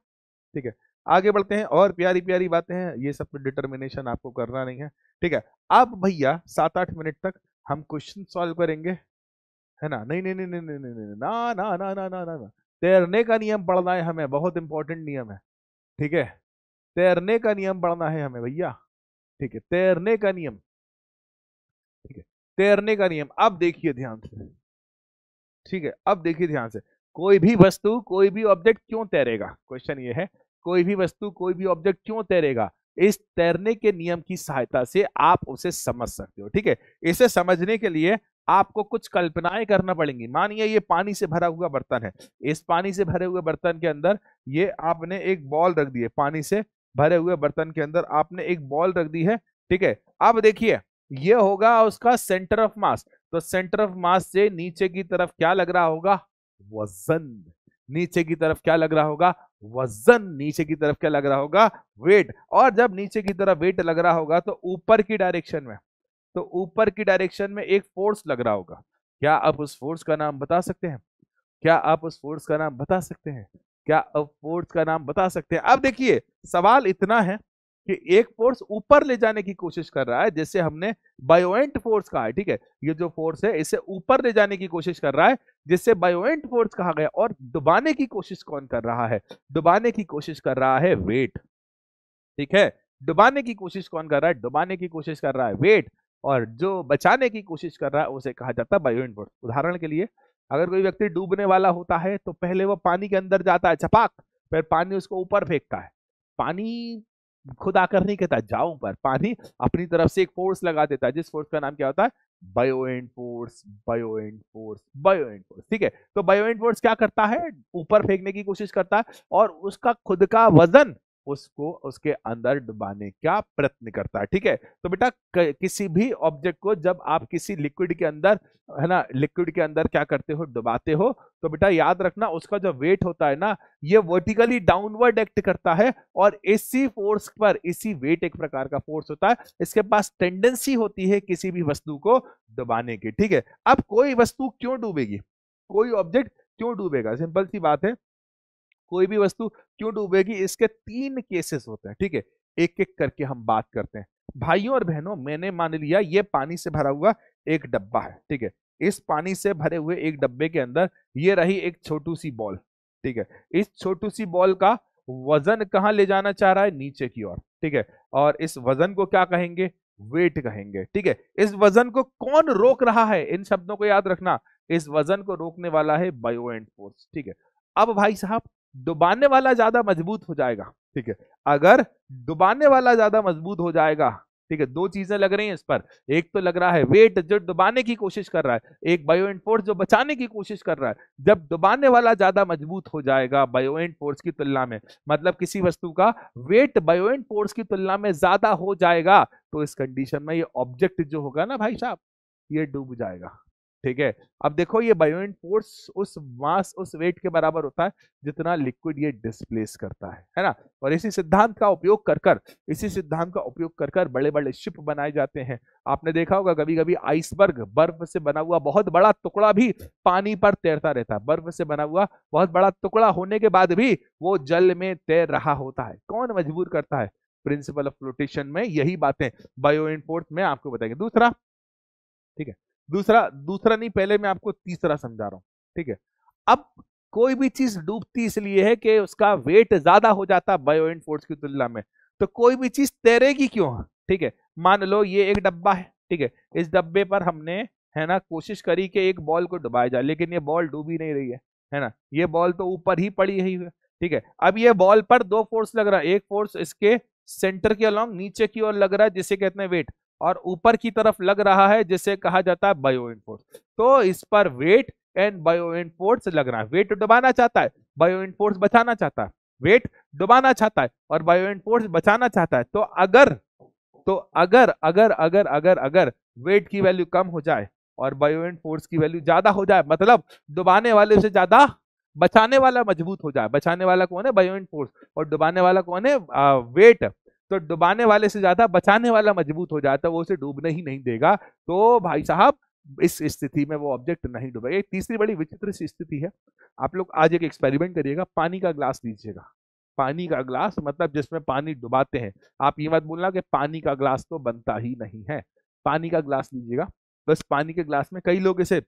ठीक है, आगे बढ़ते हैं, और प्यारी प्यारी बातें हैं, ये सब डिटर्मिनेशन आपको करना नहीं है। ठीक है, अब भैया 7-8 मिनट तक हम क्वेश्चन सॉल्व करेंगे, है ना। नहीं नहीं नहीं नहीं नहीं नहीं नहीं, ना ना ना ना ना ना ना, तैरने का नियम पढ़ना है हमें, बहुत इंपॉर्टेंट नियम है। ठीक है, तैरने का नियम पढ़ना है हमें भैया। ठीक है, तैरने का नियम। ठीक है, तैरने का नियम, अब देखिए ध्यान से। ठीक है, अब देखिए ध्यान से, कोई भी वस्तु, कोई भी ऑब्जेक्ट क्यों तैरेगा, क्वेश्चन ये है, कोई भी वस्तु, कोई भी ऑब्जेक्ट क्यों तैरेगा, इस तैरने के नियम की सहायता से आप उसे समझ सकते हो। ठीक है, इसे समझने के लिए आपको कुछ कल्पनाएं करना पड़ेंगी। मानिए ये पानी से भरा हुआ बर्तन है, इस पानी से भरे हुए बर्तन के अंदर ये आपने एक बॉल रख दी है, पानी से भरे हुए बर्तन के अंदर आपने एक बॉल रख दी है। ठीक है, अब देखिए ये होगा उसका सेंटर ऑफ मास, तो सेंटर ऑफ मास से नीचे की तरफ क्या लग रहा होगा, वजन। नीचे की तरफ क्या लग रहा होगा, वजन। नीचे की तरफ क्या लग रहा होगा, वेट। और जब नीचे की तरफ वेट लग रहा होगा तो ऊपर की डायरेक्शन में, तो ऊपर की डायरेक्शन में एक फोर्स लग रहा होगा। क्या आप उस फोर्स का नाम बता सकते हैं, क्या आप उस फोर्स का नाम बता सकते हैं, क्या आप फोर्स का नाम बता सकते हैं। अब देखिए सवाल इतना है कि एक फोर्स ऊपर ले जाने की कोशिश कर रहा है, जैसे हमने बायोएंट फोर्स कहा है। ठीक है, ये जो फोर्स है इसे ऊपर ले जाने की कोशिश कर रहा है, जिससे बायोएंट फोर्स कहा गया। और दबाने की कोशिश कौन कर रहा है, दबाने की कोशिश कर रहा है वेट। ठीक है, डुबाने की कोशिश कौन कर रहा है, डुबाने की कोशिश कर रहा है वेट। और जो बचाने की कोशिश कर रहा है उसे कहा जाता है बायोएंट फोर्स। उदाहरण के लिए अगर कोई व्यक्ति डूबने वाला होता है तो पहले वो पानी के अंदर जाता है छपाक, फिर पानी उसको ऊपर फेंकता है। पानी खुद आकर नहीं कहता जाओ ऊपर, पानी अपनी तरफ से एक फोर्स लगा देता है, जिस फोर्स का नाम क्या होता है, बायोएंट फोर्स, बायोएंट फोर्स, बायोएंट फोर्स। ठीक है, तो बायोएंट फोर्स क्या करता है, ऊपर फेंकने की कोशिश करता है, और उसका खुद का वजन उसको उसके अंदर डुबाने का प्रयत्न करता है। ठीक है, तो बेटा किसी भी ऑब्जेक्ट को जब आप किसी लिक्विड के अंदर, है ना, लिक्विड के अंदर क्या करते हो, डुबाते हो, तो बेटा याद रखना उसका जो वेट होता है ना, ये वर्टिकली डाउनवर्ड एक्ट करता है, और इसी फोर्स पर, इसी वेट एक प्रकार का फोर्स होता है, इसके पास टेंडेंसी होती है किसी भी वस्तु को डुबाने की। ठीक है, अब कोई वस्तु क्यों डूबेगी, कोई ऑब्जेक्ट क्यों डूबेगा, सिंपल सी बात है, कोई भी वस्तु क्यों डूबेगी, इसके तीन केसेस होते हैं। ठीक है, एक एक करके हम बात करते हैं। भाइयों और बहनों, मैंने मान लिया ये पानी से भरा हुआ एक डब्बा है। ठीक है, इस पानी से भरे हुए एक डब्बे के अंदर ये रही एक छोटू सी बॉल। ठीक है, इस छोटू सी बॉल का वजन कहां ले जाना चाह रहा है, नीचे की ओर। ठीक है, और इस वजन को क्या कहेंगे, वेट कहेंगे। ठीक है, इस वजन को कौन रोक रहा है, इन शब्दों को याद रखना, इस वजन को रोकने वाला है बायोएंट फोर्स। ठीक है, अब भाई साहब डुबाने वाला ज्यादा मजबूत हो जाएगा। ठीक है, अगर डुबाने वाला ज्यादा मजबूत हो जाएगा, ठीक है, दो चीजें लग रही हैं इस पर, एक तो लग रहा है वेट जो डुबाने की कोशिश कर रहा है, एक बायोएंट फोर्स जो बचाने की कोशिश कर रहा है। जब डुबाने वाला ज्यादा मजबूत हो जाएगा बायोएंट फोर्स की तुलना में, मतलब किसी वस्तु का वेट बायोएंट फोर्स की तुलना में ज्यादा हो जाएगा, तो इस कंडीशन में ये ऑब्जेक्ट जो होगा ना भाई साहब, ये डूब जाएगा। ठीक है, अब देखो ये बायोएंट फोर्स उस मास, उस वेट के बराबर होता है जितना लिक्विड ये डिस्प्लेस करता है ना। और इसी सिद्धांत का उपयोग कर कर, इसी सिद्धांत का उपयोग कर कर बड़े बड़े शिप बनाए जाते हैं। आपने देखा होगा कभी कभी आइसबर्ग, बर्फ से बना हुआ बहुत बड़ा टुकड़ा भी पानी पर तैरता रहता है, बर्फ से बना हुआ बहुत बड़ा टुकड़ा होने के बाद भी वो जल में तैर रहा होता है। कौन मजबूर करता है, प्रिंसिपल ऑफ फ्लोटेशन में यही बातें बायोएंट फोर्स में आपको बताएंगे। दूसरा, ठीक है, दूसरा दूसरा नहीं, पहले मैं आपको तीसरा समझा रहा हूं। ठीक है, अब कोई भी चीज डूबती इसलिए है कि उसका वेट ज्यादा हो जाता है बायोएंट फोर्स की तुलना में, तो कोई भी चीज तैरेगी क्यों। ठीक है, मान लो ये एक डब्बा है। ठीक है, इस डब्बे पर हमने, है ना, कोशिश करी कि एक बॉल को डुबाया जाए, लेकिन ये बॉल डूब ही नहीं रही है ना, ये बॉल तो ऊपर ही पड़ी है। ठीक है, अब ये बॉल पर दो फोर्स लग रहा है, एक फोर्स इसके सेंटर के अलोंग नीचे की ओर लग रहा है जिसे कहते हैं वेट, और ऊपर की तरफ लग रहा है जिसे कहा जाता है बायोएंट फोर्स। तो इस पर वेट एंड बायोएंट फोर्स लग रहा है, वेट डुबाना चाहता है, बायोएंट फोर्स बचाना चाहता है, वेट डुबाना चाहता है और बायोएंट फोर्स बचाना चाहता है। तो अगर वेट की वैल्यू कम हो जाए और बायोएंट फोर्स की वैल्यू ज्यादा हो जाए, मतलब डुबाने वाले से ज्यादा बचाने वाला मजबूत हो जाए, बचाने वाला कौन है, बायोएंट फोर्स, और डुबाने वाला कौन है, वेट, तो डुबाने वाले से ज्यादा बचाने वाला मजबूत हो जाता है, वो उसे डूबने ही नहीं देगा। तो भाई साहब इस स्थिति में वो ऑब्जेक्ट नहीं डूबेगा। एक तीसरी बड़ी विचित्र सी स्थिति है, आप लोग आज एक एक्सपेरिमेंट करिएगा, पानी का ग्लास लीजिएगा, पानी का ग्लास मतलब जिसमें पानी डुबाते हैं, आप ये मत बोलना कि पानी का ग्लास तो बनता ही नहीं है, पानी का ग्लास लीजिएगा, बस पानी के ग्लास में, कई लोग इसे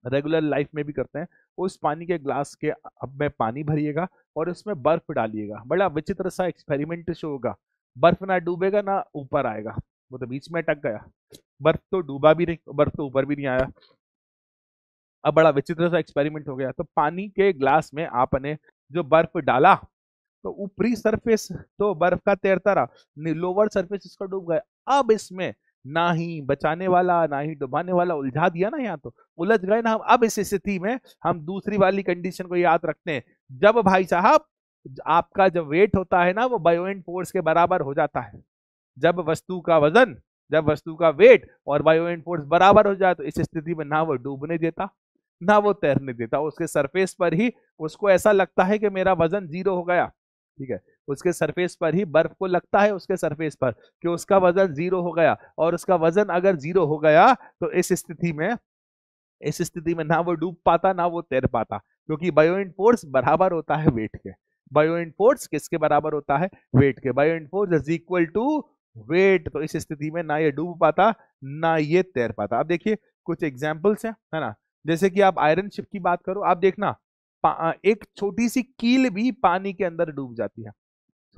रेगुलर लाइफ में भी करते हैं, उस पानी के ग्लास के अब में पानी भरिएगा और उसमें बर्फ डालिएगा, बड़ा विचित्र सा एक्सपेरिमेंट शो होगा, बर्फ ना डूबेगा ना ऊपर आएगा, वो तो बीच में अटक गया, बर्फ तो डूबा भी नहीं, बर्फ तो ऊपर भी नहीं आया। अब बड़ा विचित्र सा एक्सपेरिमेंट हो गया, तो पानी के ग्लास में आपने जो बर्फ डाला, तो ऊपरी सरफेस तो बर्फ का तैरता रहा, लोअर सरफेस इसका डूब गया। अब इसमें ना ही बचाने वाला ना ही डुबाने वाला, उलझा दिया ना, यहाँ तो उलझ गए ना हम। अब इस स्थिति में हम दूसरी वाली कंडीशन को याद रखते हैं, जब भाई साहब आपका जो वेट होता है ना वो बायोएंट फोर्स के बराबर हो जाता है, जब वस्तु का वजन, जब वस्तु का वेट और बायोएंट फोर्स बराबर हो जाए, तो इस स्थिति में ना वो डूबने देता ना वो तैरने देता, उसके सरफेस पर ही उसको ऐसा लगता है कि मेरा वजन जीरो हो गया। ठीक है, उसके सरफेस पर ही बर्फ को लगता है, उसके सरफेस पर कि उसका वजन जीरो हो गया, और उसका वजन अगर जीरो हो गया तो इस स्थिति में ना वो डूब पाता ना वो तैर पाता, क्योंकि बायोएंट फोर्स बराबर होता है वेट के। बायोएंट फोर्स किसके बराबर होता है, वेट के। Buoyant force is equal to weight, तो इस स्थिति में ना ये डूब पाता ना ये तैर पाता। अब देखिए कुछ एग्जाम्पल्स हैं, है ना, जैसे कि आप आयरन शिप की बात करो, आप देखना एक छोटी सी कील भी पानी के अंदर डूब जाती है,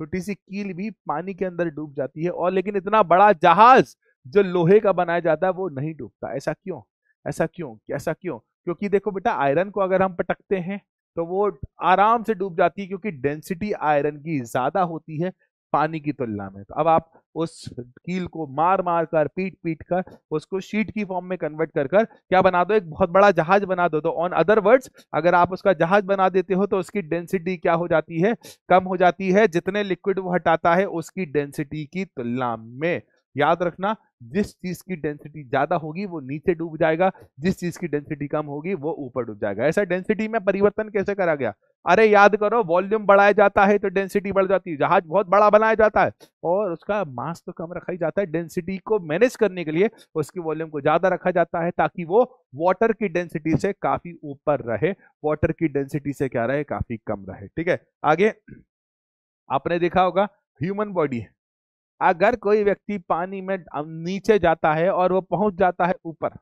छोटी सी कील भी पानी के अंदर डूब जाती है, और लेकिन इतना बड़ा जहाज जो लोहे का बनाया जाता है वो नहीं डूबता। ऐसा क्यों, ऐसा क्यों, ऐसा क्यों? क्योंकि देखो बेटा, आयरन को अगर हम पटकते हैं तो वो आराम से डूब जाती है, क्योंकि डेंसिटी आयरन की ज्यादा होती है पानी की तुलना में। तो अब आप उस कील को मार मार कर पीट पीट कर उसको शीट की फॉर्म में कन्वर्ट कर कर क्या बना दो, एक बहुत बड़ा जहाज बना दो। तो ऑन अदर वर्ड्स अगर आप उसका जहाज बना देते हो तो उसकी डेंसिटी क्या हो जाती है, कम हो जाती है, जितने लिक्विड वो हटाता है उसकी डेंसिटी की तुलना में। याद रखना, जिस चीज की डेंसिटी ज्यादा होगी वो नीचे डूब जाएगा, जिस चीज की डेंसिटी कम होगी वो ऊपर डूब जाएगा। ऐसा डेंसिटी में परिवर्तन कैसे करा गया, अरे याद करो, वॉल्यूम बढ़ाया जाता है तो डेंसिटी बढ़ जाती है, जहाज बहुत बड़ा बनाया जाता है और उसका मास तो कम रखा ही जाता है, डेंसिटी को मैनेज करने के लिए उसकी वॉल्यूम को ज्यादा रखा जाता है ताकि वो वाटर की डेंसिटी से काफी ऊपर रहे, वाटर की डेंसिटी से क्या रहे, काफी कम रहे। ठीक है, आगे आपने देखा होगा ह्यूमन बॉडी, अगर कोई व्यक्ति पानी में नीचे जाता है और वो पहुंच जाता है ऊपर,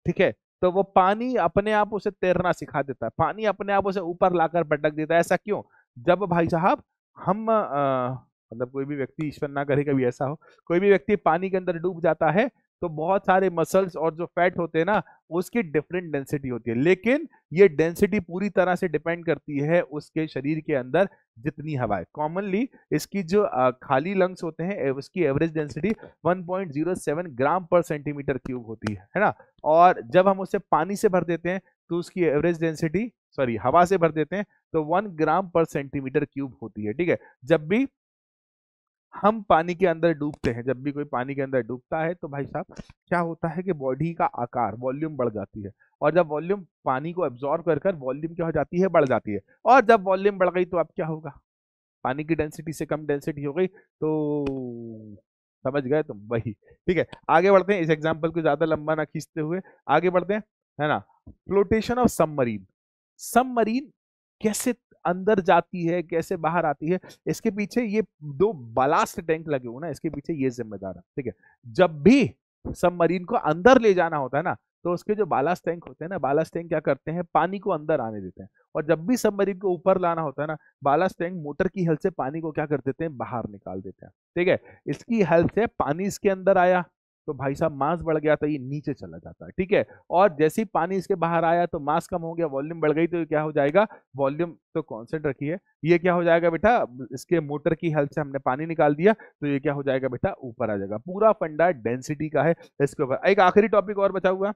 ठीक है, तो वो पानी अपने आप उसे तैरना सिखा देता है, पानी अपने आप उसे ऊपर लाकर पटक देता है। ऐसा क्यों? जब भाई साहब हम मतलब कोई भी व्यक्ति, ईश्वर ना करे कभी ऐसा हो, कोई भी व्यक्ति पानी के अंदर डूब जाता है तो बहुत सारे मसल्स और जो फैट होते हैं ना उसकी डिफरेंट डेंसिटी होती है, लेकिन ये डेंसिटी पूरी तरह से डिपेंड करती है उसके शरीर के अंदर जितनी हवा है। कॉमनली इसकी जो खाली लंग्स होते हैं उसकी एवरेज डेंसिटी 1.07 ग्राम पर सेंटीमीटर क्यूब होती है ना, और जब हम उसे पानी से भर देते हैं तो उसकी एवरेज डेंसिटी, सॉरी हवा से भर देते हैं तो 1 ग्राम पर सेंटीमीटर क्यूब होती है। ठीक है, जब भी हम पानी के अंदर डूबते हैं, जब भी कोई पानी के अंदर डूबता है तो भाई साहब क्या होता है कि बॉडी का आकार, वॉल्यूम बढ़ जाती है, और जब वॉल्यूम पानी को एब्जॉर्ब कर कर वॉल्यूम क्या हो जाती है, बढ़ जाती है, और जब वॉल्यूम बढ़ गई तो अब क्या होगा, पानी की डेंसिटी से कम डेंसिटी हो गई, तो समझ गए तुम वही। ठीक है, आगे बढ़ते हैं, इस एग्जाम्पल को ज्यादा लंबा ना खींचते हुए आगे बढ़ते हैं, है ना। फ्लोटेशन ऑफ सबमरीन, सबमरीन कैसे अंदर जाती है कैसे बाहर आती है, इसके पीछे ये दो बालास्ट टैंक लगे हुए ना, इसके पीछे ये जिम्मेदार है। ठीक है, जब भी सबमरीन को अंदर ले जाना होता है ना तो उसके जो बालास्ट टैंक होते हैं ना, बालास्ट टैंक क्या करते हैं, पानी को अंदर आने देते हैं, और जब भी सबमरीन को ऊपर लाना होता है ना, बालास्ट टैंक मोटर की हेल्प से पानी को क्या कर देते हैं, बाहर निकाल देते हैं। ठीक है, इसकी हेल्प से पानी इसके अंदर आया तो भाई साहब मास बढ़ गया तो ये नीचे चला जाता है। ठीक है, और जैसे ही पानी इसके बाहर आया तो मास कम हो गया, वॉल्यूम बढ़ गई, तो ये क्या हो जाएगा, वॉल्यूम तो कांस्टेंट रखी है, ये क्या हो जाएगा बेटा, इसके मोटर की हेल्प से हमने पानी निकाल दिया तो ये क्या हो जाएगा बेटा, ऊपर आ जाएगा। पूरा फंडा डेंसिटी का है इसके ऊपर। एक आखिरी टॉपिक और बचा हुआ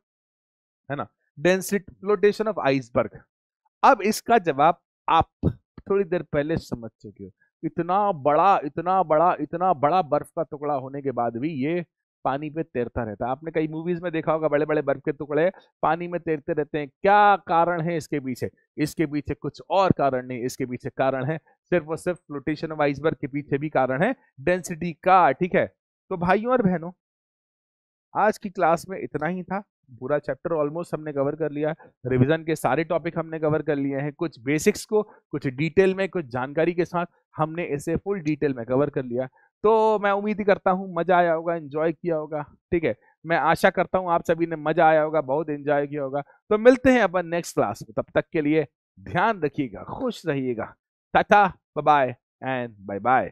है ना, डेंसिटी, फ्लोटेशन ऑफ आइसबर्ग। अब इसका जवाब आप थोड़ी देर पहले समझ चुके हो, इतना बड़ा इतना बड़ा इतना बड़ा बर्फ का टुकड़ा होने के बाद भी ये पानी पे तैरता रहता है। आपने कई मूवीज में देखा होगा, बड़े बड़े बर्फ के टुकड़े पानी में तैरते रहते हैं, क्या कारण है इसके पीछे, इसके पीछे कुछ और कारण नहीं, इसके पीछे कारण है सिर्फ और सिर्फ फ्लोटेशन ऑफ आइसबर्ग के पीछे भी कारण है डेंसिटी का। ठीक है, तो भाइयों और बहनों आज की क्लास में इतना ही था, पूरा चैप्टर ऑलमोस्ट हमने कवर कर लिया, रिवीजन के सारे टॉपिक हमने कवर कर लिए हैं, कुछ बेसिक्स को कुछ डिटेल में कुछ जानकारी के साथ हमने इसे फुल डिटेल में कवर कर लिया। तो मैं उम्मीद ही करता हूँ मजा आया होगा, एंजॉय किया होगा। ठीक है, मैं आशा करता हूँ आप सभी ने मजा आया होगा, बहुत एंजॉय किया होगा। तो मिलते हैं अपन नेक्स्ट क्लास में, तब तक के लिए ध्यान रखिएगा, खुश रहिएगा, tata bye bye and bye bye.